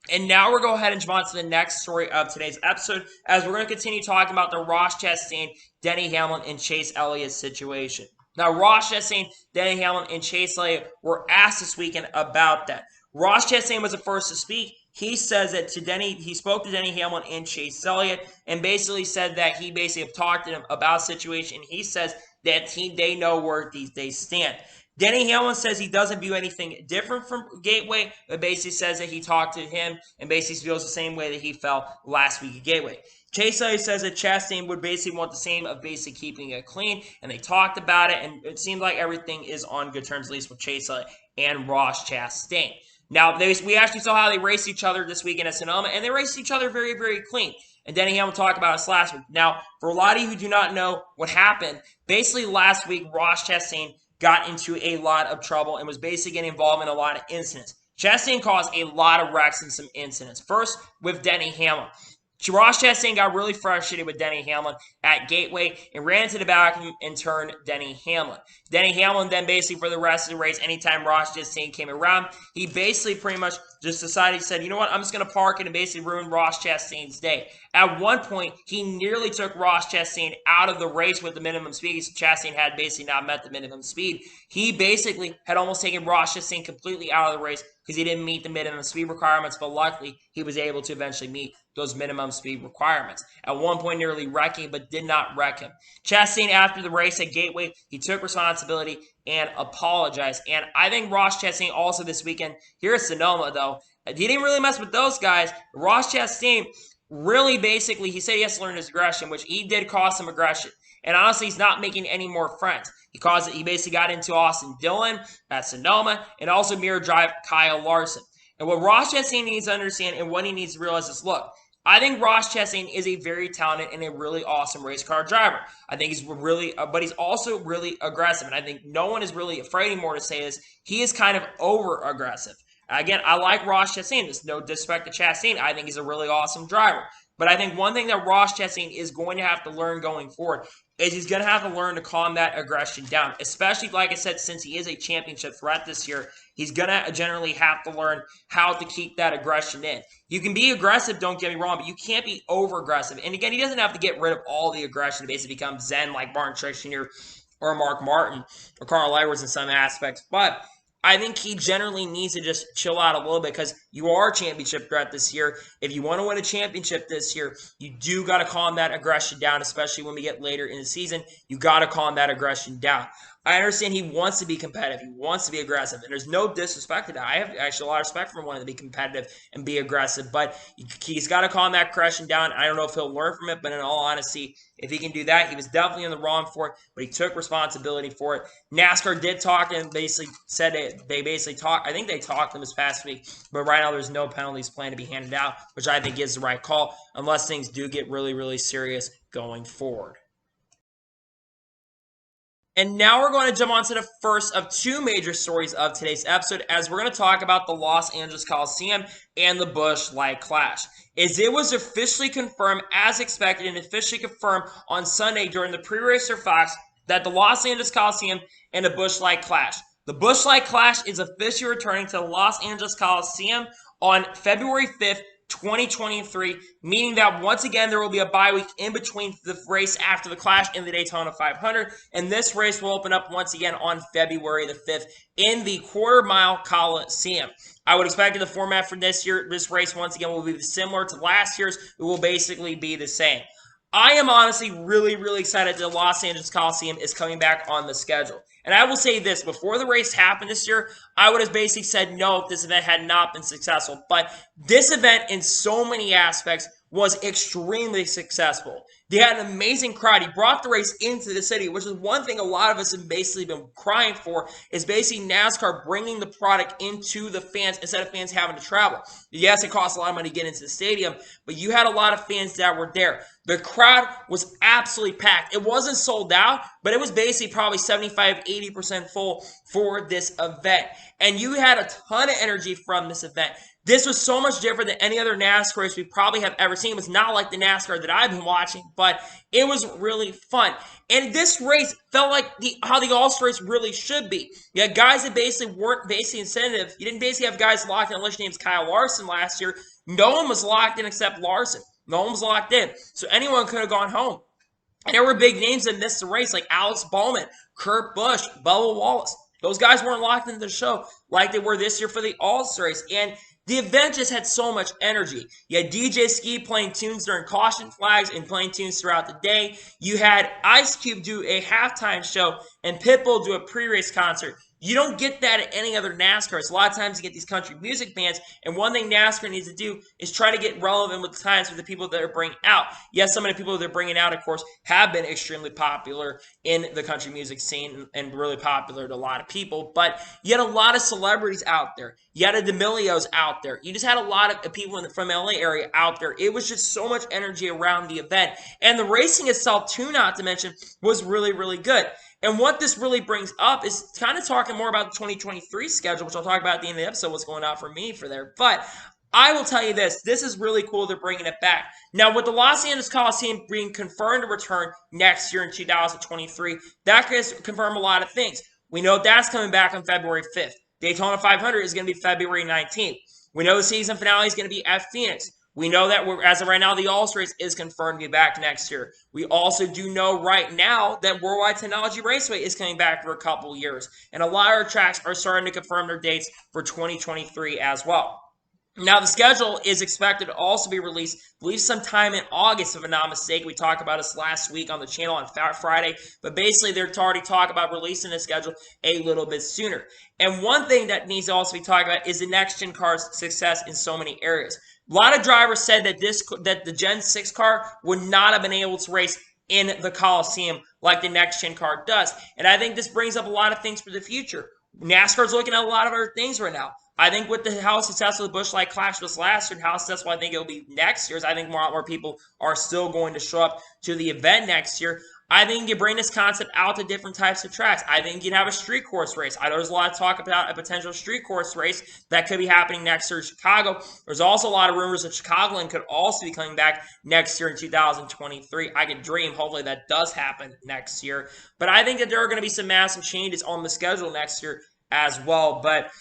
And now we're going to go ahead and jump on to the next story of today's episode, as we're going to continue talking about the Ross Chastain, Denny Hamlin, and Chase Elliott situation. Now, Ross Chastain, Denny Hamlin, and Chase Elliott were asked this weekend about that. Ross Chastain was the first to speak. He says that he spoke to Denny Hamlin and Chase Elliott and basically said that he basically talked to them about the situation. He says that they know where they stand. Denny Hamlin says he doesn't view anything different from Gateway, but basically says that he talked to him and basically feels the same way that he felt last week at Gateway. Chase Elliott says that Chastain would basically want the same of basically keeping it clean, and they talked about it, and it seemed like everything is on good terms, at least with Chase Elliott and Ross Chastain. Now, we actually saw how they raced each other this weekend at Sonoma, and they raced each other very, very clean. And Denny Hamlin talked about this last week. Now, for a lot of you who do not know what happened, basically last week, Ross Chastain got into a lot of trouble and was basically getting involved in a lot of incidents. Chastain caused a lot of wrecks and some incidents. First, with Denny Hamlin. Ross Chastain got really frustrated with Denny Hamlin at Gateway and ran into the back of him and turned Denny Hamlin. Denny Hamlin then basically for the rest of the race, anytime Ross Chastain came around, he basically pretty much just decided, he said, you know what, I'm just going to park it and basically ruin Ross Chastain's day. At one point, he nearly took Ross Chastain out of the race with the minimum speed. So Chastain had basically not met the minimum speed. He basically had almost taken Ross Chastain completely out of the race because he didn't meet the minimum speed requirements, but luckily, he was able to eventually meet those minimum speed requirements. At one point, nearly wrecking, but did not wreck him. Chastain, after the race at Gateway, he took responsibility and apologized. And I think Ross Chastain also this weekend, here at Sonoma, though, he didn't really mess with those guys. Ross Chastain really basically, he said he has to learn his aggression, which he did cause some aggression. And honestly, he's not making any more friends. He basically got into Austin Dillon at Sonoma and also mirror drive Kyle Larson. And what Ross Chastain needs to understand and what he needs to realize is, look, I think Ross Chastain is a very talented and a really awesome race car driver. I think he's really, but he's also really aggressive. And I think no one is really afraid anymore to say this. He is kind of over aggressive. Again, I like Ross Chastain. There's no disrespect to Chastain. I think he's a really awesome driver. But I think one thing that Ross Chastain is going to have to learn going forward is he's going to have to learn to calm that aggression down, especially, like I said, since he is a championship threat this year. He's going to generally have to learn how to keep that aggression in. You can be aggressive, don't get me wrong, but you can't be over-aggressive. And again, he doesn't have to get rid of all the aggression to basically become zen like Martin Truex Jr. or Mark Martin or Carl Edwards in some aspects. But I think he generally needs to just chill out a little bit because you are a championship threat this year. If you want to win a championship this year, you do got to calm that aggression down, especially when we get later in the season. You got to calm that aggression down. I understand he wants to be competitive. He wants to be aggressive. And there's no disrespect to that. I have actually a lot of respect for him wanting to be competitive and be aggressive. But he's got to calm that aggression down. I don't know if he'll learn from it. But in all honesty, if he can do that, he was definitely in the wrong for it. But he took responsibility for it. NASCAR did talk and basically said they basically talked. I think they talked to him this past week. But right now there's no penalties planned to be handed out, which I think is the right call unless things do get really, really serious going forward. And now we're going to jump on to the first of two major stories of today's episode, as we're going to talk about the Los Angeles Coliseum and the Busch Light Clash. As it was officially confirmed, as expected, and officially confirmed on Sunday during the pre-racer Fox, that the Los Angeles Coliseum and the Busch Light Clash. The Busch Light Clash is officially returning to the Los Angeles Coliseum on February 5th, 2023, meaning that once again there will be a bye week in between the race after the Clash in the Daytona 500, and this race will open up once again on February the 5th in the quarter-mile Coliseum. I would expect the format for this year, this race once again will be similar to last year's. It will basically be the same. I am honestly really, really excited that the Los Angeles Coliseum is coming back on the schedule. And I will say this, before the race happened this year, I would have basically said no if this event had not been successful. But this event, in so many aspects, was extremely successful. They had an amazing crowd. He brought the race into the city, which is one thing a lot of us have basically been crying for, is basically NASCAR bringing the product into the fans instead of fans having to travel. Yes, it costs a lot of money to get into the stadium, but you had a lot of fans that were there. The crowd was absolutely packed. It wasn't sold out, but it was basically probably 75-80% full for this event. And you had a ton of energy from this event. This was so much different than any other NASCAR race we probably have ever seen. It was not like the NASCAR that I've been watching, but it was really fun. And this race felt like how the All-Star race really should be. You had guys that basically weren't basically incentive. You didn't basically have guys locked in, unless your name's Kyle Larson last year. No one was locked in except Larson. No one was locked in. So anyone could have gone home. And there were big names that missed the race, like Alex Bowman, Kurt Busch, Bubba Wallace. Those guys weren't locked into the show like they were this year for the All-Star race. And the event just had so much energy. You had DJ Ski playing tunes during caution flags and playing tunes throughout the day. You had Ice Cube do a halftime show and Pitbull do a pre-race concert. You don't get that at any other NASCAR. So a lot of times you get these country music bands, and one thing NASCAR needs to do is try to get relevant with the times with the people that are bringing out. Yes, some of the people they're bringing out, of course, have been extremely popular in the country music scene and really popular to a lot of people, but you had a lot of celebrities out there. You had a D'Amelios out there. You just had a lot of people from the LA area out there. It was just so much energy around the event. And the racing itself, too, not to mention, was really, really good. And what this really brings up is kind of talking more about the 2023 schedule, which I'll talk about at the end of the episode, what's going on for me for there. But I will tell you this is really cool they're bringing it back. Now, with the Los Angeles Coliseum being confirmed to return next year in 2023, that could confirm a lot of things. We know that's coming back on February 5th. Daytona 500 is going to be February 19th. We know the season finale is going to be at Phoenix. We know that as of right now, the All-Star race is confirmed to be back next year. We also do know right now that Worldwide Technology Raceway is coming back for a couple years. And a lot of our tracks are starting to confirm their dates for 2023 as well. Now, the schedule is expected to also be released, I believe, sometime in August, if I'm not mistaken. We talked about this last week on the channel on Friday, but basically they're already talking about releasing the schedule a little bit sooner. And one thing that needs to also be talked about is the next-gen car's success in so many areas. A lot of drivers said that the Gen 6 car would not have been able to race in the Coliseum like the next-gen car does. And I think this brings up a lot of things for the future. NASCAR's looking at a lot of other things right now. I think with how successful the Busch Light Clash was last year and how successful I think it'll be next year, I think more people are still going to show up to the event next year. I think you can bring this concept out to different types of tracks. I think you'd have a street course race. I know there's a lot of talk about a potential street course race that could be happening next year in Chicago. There's also a lot of rumors that Chicagoland could also be coming back next year in 2023. I could dream. Hopefully that does happen next year. But I think that there are going to be some massive changes on the schedule next year as well. But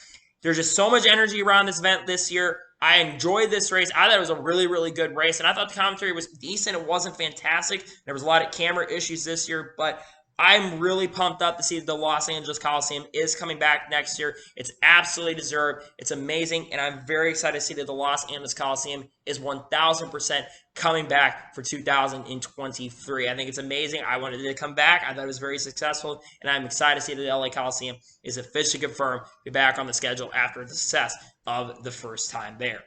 there's just so much energy around this event this year. I enjoyed this race. I thought it was a really, really good race, and I thought the commentary was decent. It wasn't fantastic. There was a lot of camera issues this year, but I'm really pumped up to see the Los Angeles Coliseum is coming back next year. It's absolutely deserved. It's amazing, and I'm very excited to see that the Los Angeles Coliseum is 1,000% coming back for 2023. I think it's amazing. I wanted it to come back. I thought it was very successful, and I'm excited to see that the LA Coliseum is officially confirmed to be back on the schedule after the success of the first time there.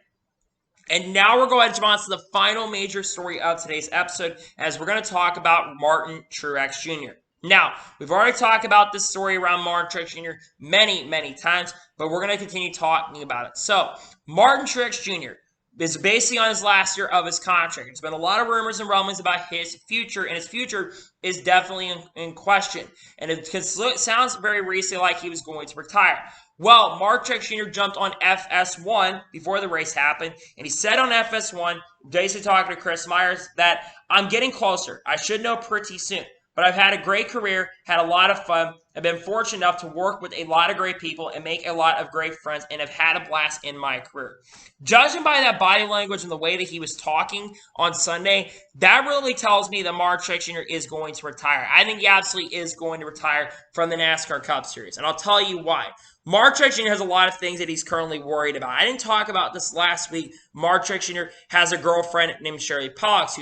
And now we're going to jump on to the final major story of today's episode, as we're going to talk about Martin Truex Jr. Now, we've already talked about this story around Martin Truex Jr. many, many times, but we're going to continue talking about it. So, Martin Truex Jr. is basically on his last year of his contract. There's been a lot of rumors and rumblings about his future, and his future is definitely in question. And it sounds very recently like he was going to retire. Well, Martin Truex Jr. jumped on FS1 before the race happened, and he said on FS1, basically talking to Chris Myers, that I'm getting closer. I should know pretty soon. But I've had a great career, had a lot of fun. I've been fortunate enough to work with a lot of great people and make a lot of great friends, and have had a blast in my career. Judging by that body language and the way that he was talking on Sunday, that really tells me that Martin Truex Jr. is going to retire. I think he absolutely is going to retire from the NASCAR Cup Series, and I'll tell you why. Martin Truex Jr. has a lot of things that he's currently worried about. I didn't talk about this last week. Martin Truex Jr. has a girlfriend named Shirley Pollux,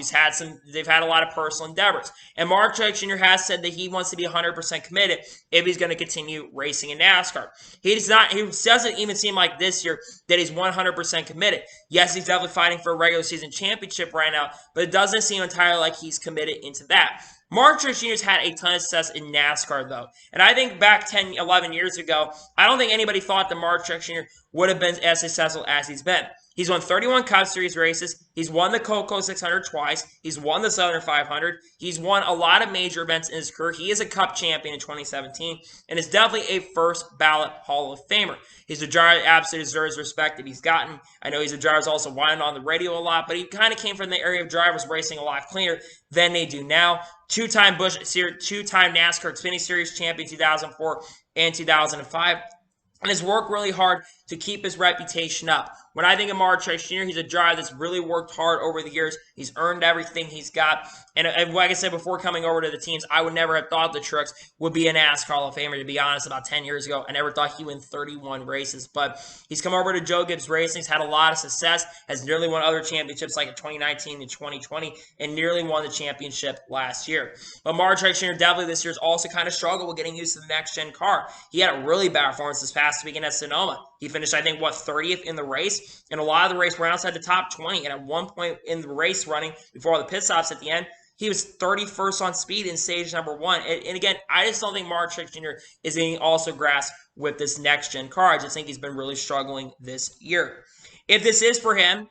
they've had a lot of personal endeavors. And Martin Truex Jr. has said that he wants to be 100% committed if he's going to continue racing in NASCAR. He doesn't even seem like this year that he's 100% committed. Yes, he's definitely fighting for a regular season championship right now, but it doesn't seem entirely like he's committed into that. Martin Truex Jr. has had a ton of success in NASCAR, though. And I think back 10, 11 years ago, I don't think anybody thought that Martin Truex Jr. would have been as successful as he's been. He's won 31 Cup Series races. He's won the Coco 600 twice. He's won the Southern 500. He's won a lot of major events in his career. He is a Cup champion in 2017 and is definitely a first ballot Hall of Famer. He's a driver that absolutely deserves respect that he's gotten. I know he's a driver who's also whined on the radio a lot, but he kind of came from the area of drivers racing a lot cleaner than they do now. Two-time Busch Series, two-time NASCAR Xfinity Series champion 2004 and 2005. And has worked really hard to keep his reputation up. When I think of Martin Truex Jr., he's a driver that's really worked hard over the years. He's earned everything he's got. And like I said before coming over to the teams, I would never have thought that Truex would be a NASCAR Hall of Famer, to be honest, about 10 years ago. I never thought he'd win 31 races. But he's come over to Joe Gibbs Racing. He's had a lot of success, has nearly won other championships like in 2019 and 2020, and nearly won the championship last year. But Martin Truex Jr. definitely this year has also kind of struggled with getting used to the next-gen car. He had a really bad performance this past weekend at Sonoma. He finished, I think, 30th in the race? And a lot of the race ran outside the top 20. And at one point in the race running, before all the pit stops at the end, he was 31st on speed in stage number 1. And again, I just don't think Martin Truex Jr. is getting also grasp with this next-gen car. I just think he's been really struggling this year. If this is for him,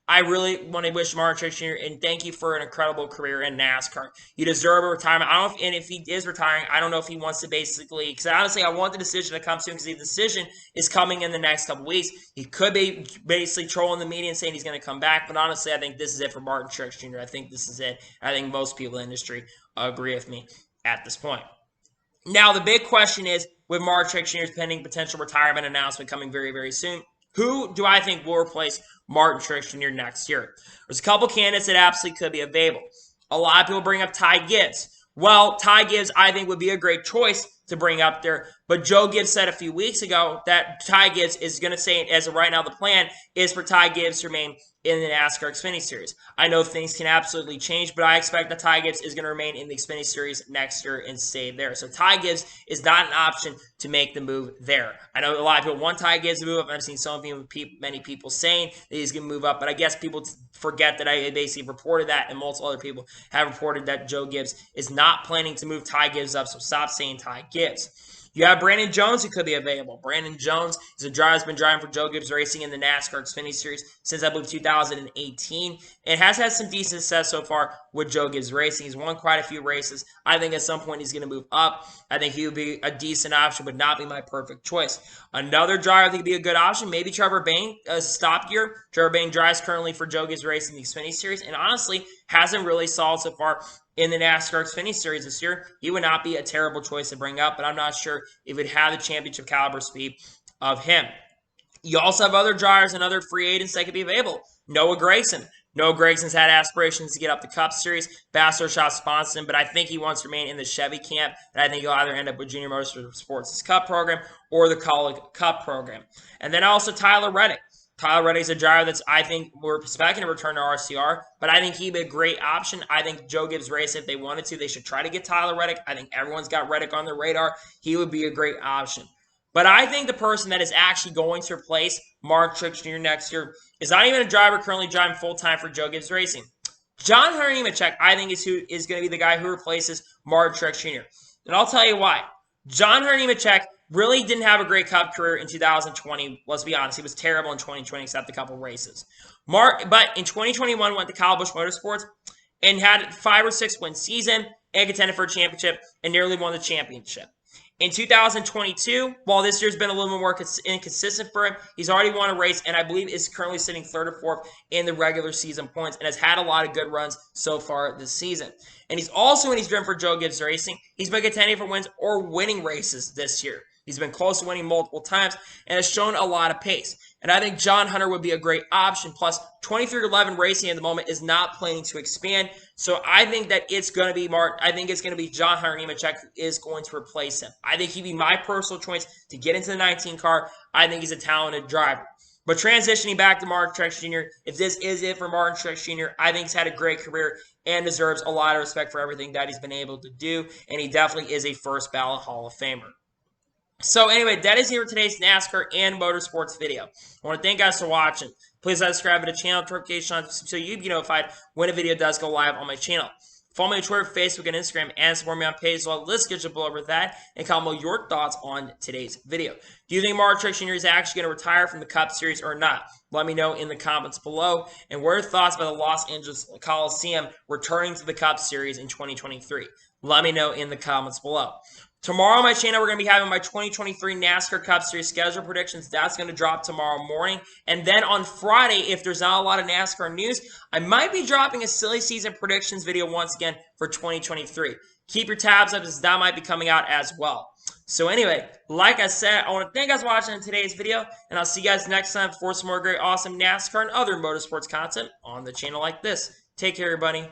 I really want to wish Martin Truex Jr. and thank you for an incredible career in NASCAR. You deserve a retirement. I don't know if, and if he is retiring, I don't know if he wants to basically, because honestly, I want the decision to come soon, because the decision is coming in the next couple weeks. He could be basically trolling the media and saying he's going to come back, but honestly, I think this is it for Martin Truex Jr. I think this is it. I think most people in the industry agree with me at this point. Now, the big question is, with Martin Truex Jr.'s pending potential retirement announcement coming very, very soon, who do I think will replace Martin Truex Jr. next year? There's a couple candidates that absolutely could be available. A lot of people bring up Ty Gibbs. Well, Ty Gibbs, I think, would be a great choice to bring up there. But Joe Gibbs said a few weeks ago that Ty Gibbs is going to say, as of right now, the plan is for Ty Gibbs to remain in the NASCAR Xfinity Series. I know things can absolutely change, but I expect that Ty Gibbs is going to remain in the Xfinity Series next year and stay there. So Ty Gibbs is not an option to make the move there. I know a lot of people want Ty Gibbs to move up. I've seen many people saying that he's going to move up, but I guess people forget that I basically reported that, and multiple other people have reported that Joe Gibbs is not planning to move Ty Gibbs up, so stop saying Ty Gibbs. You have Brandon Jones who could be available. Brandon Jones is a driver that's been driving for Joe Gibbs Racing in the NASCAR Xfinity Series since, I believe, 2018. And has had some decent success so far with Joe Gibbs Racing. He's won quite a few races. I think at some point he's going to move up. I think he would be a decent option, but not be my perfect choice. Another driver I think would be a good option, maybe Trevor Bayne, stop gear. Trevor Bayne drives currently for Joe Gibbs Racing in the Xfinity Series, and honestly hasn't really solved so far in the NASCAR Xfinity Series this year. He would not be a terrible choice to bring up, but I'm not sure if it would have the championship caliber speed of him. You also have other drivers and other free agents that could be available. Noah Gragson. Noah Gragson's had aspirations to get up the Cup Series. Bastard Shot sponsored him, but I think he wants to remain in the Chevy camp, and I think he'll either end up with Junior Motorsports' Cup program or the College Cup program. And then also Tyler Reddick. Tyler Reddick's a driver that's, I think, we're expecting to return to RCR, but I think he'd be a great option. I think Joe Gibbs Racing, if they wanted to, they should try to get Tyler Reddick. I think everyone's got Reddick on their radar. He would be a great option. But I think the person that is actually going to replace Martin Truex Jr. next year is not even a driver currently driving full-time for Joe Gibbs Racing. John Hunter Nemechek, I think, is who is going to be the guy who replaces Martin Truex Jr. And I'll tell you why. John Hunter Nemechek really didn't have a great Cup career in 2020. Let's be honest. He was terrible in 2020 except a couple races. But in 2021, went to Busch Motorsports and had 5 or 6 win season and contended for a championship and nearly won the championship. In 2022, while this year's been a little bit more inconsistent for him, he's already won a race and I believe is currently sitting 3rd or 4th in the regular season points and has had a lot of good runs so far this season. And he's also, when he's driven for Joe Gibbs Racing, he's been contending for wins or winning races this year. He's been close to winning multiple times and has shown a lot of pace. And I think John Hunter would be a great option. Plus, 23-11 Racing at the moment is not planning to expand. So I think that it's going to be John Hunter Nemechek who is going to replace him. I think he'd be my personal choice to get into the 19 car. I think he's a talented driver. But transitioning back to Martin Truex Jr., if this is it for Martin Truex Jr., I think he's had a great career and deserves a lot of respect for everything that he's been able to do. And he definitely is a first ballot Hall of Famer. So anyway, that is here for today's NASCAR and Motorsports video. I want to thank you guys for watching. Please subscribe to the channel, notification on so you be notified when a video does go live on my channel. Follow me on Twitter, Facebook, and Instagram, and support me on pages. So let's get you below over that and comment your thoughts on today's video. Do you think Martin Truex Jr. is actually going to retire from the Cup Series or not? Let me know in the comments below. And what are your thoughts about the Los Angeles Coliseum returning to the Cup Series in 2023? Let me know in the comments below. Tomorrow on my channel, we're going to be having my 2023 NASCAR Cup Series schedule predictions. That's going to drop tomorrow morning. And then on Friday, if there's not a lot of NASCAR news, I might be dropping a silly season predictions video once again for 2023. Keep your tabs up as that might be coming out as well. So anyway, like I said, I want to thank you guys for watching today's video. And I'll see you guys next time for some more great, awesome NASCAR and other motorsports content on the channel like this. Take care, everybody.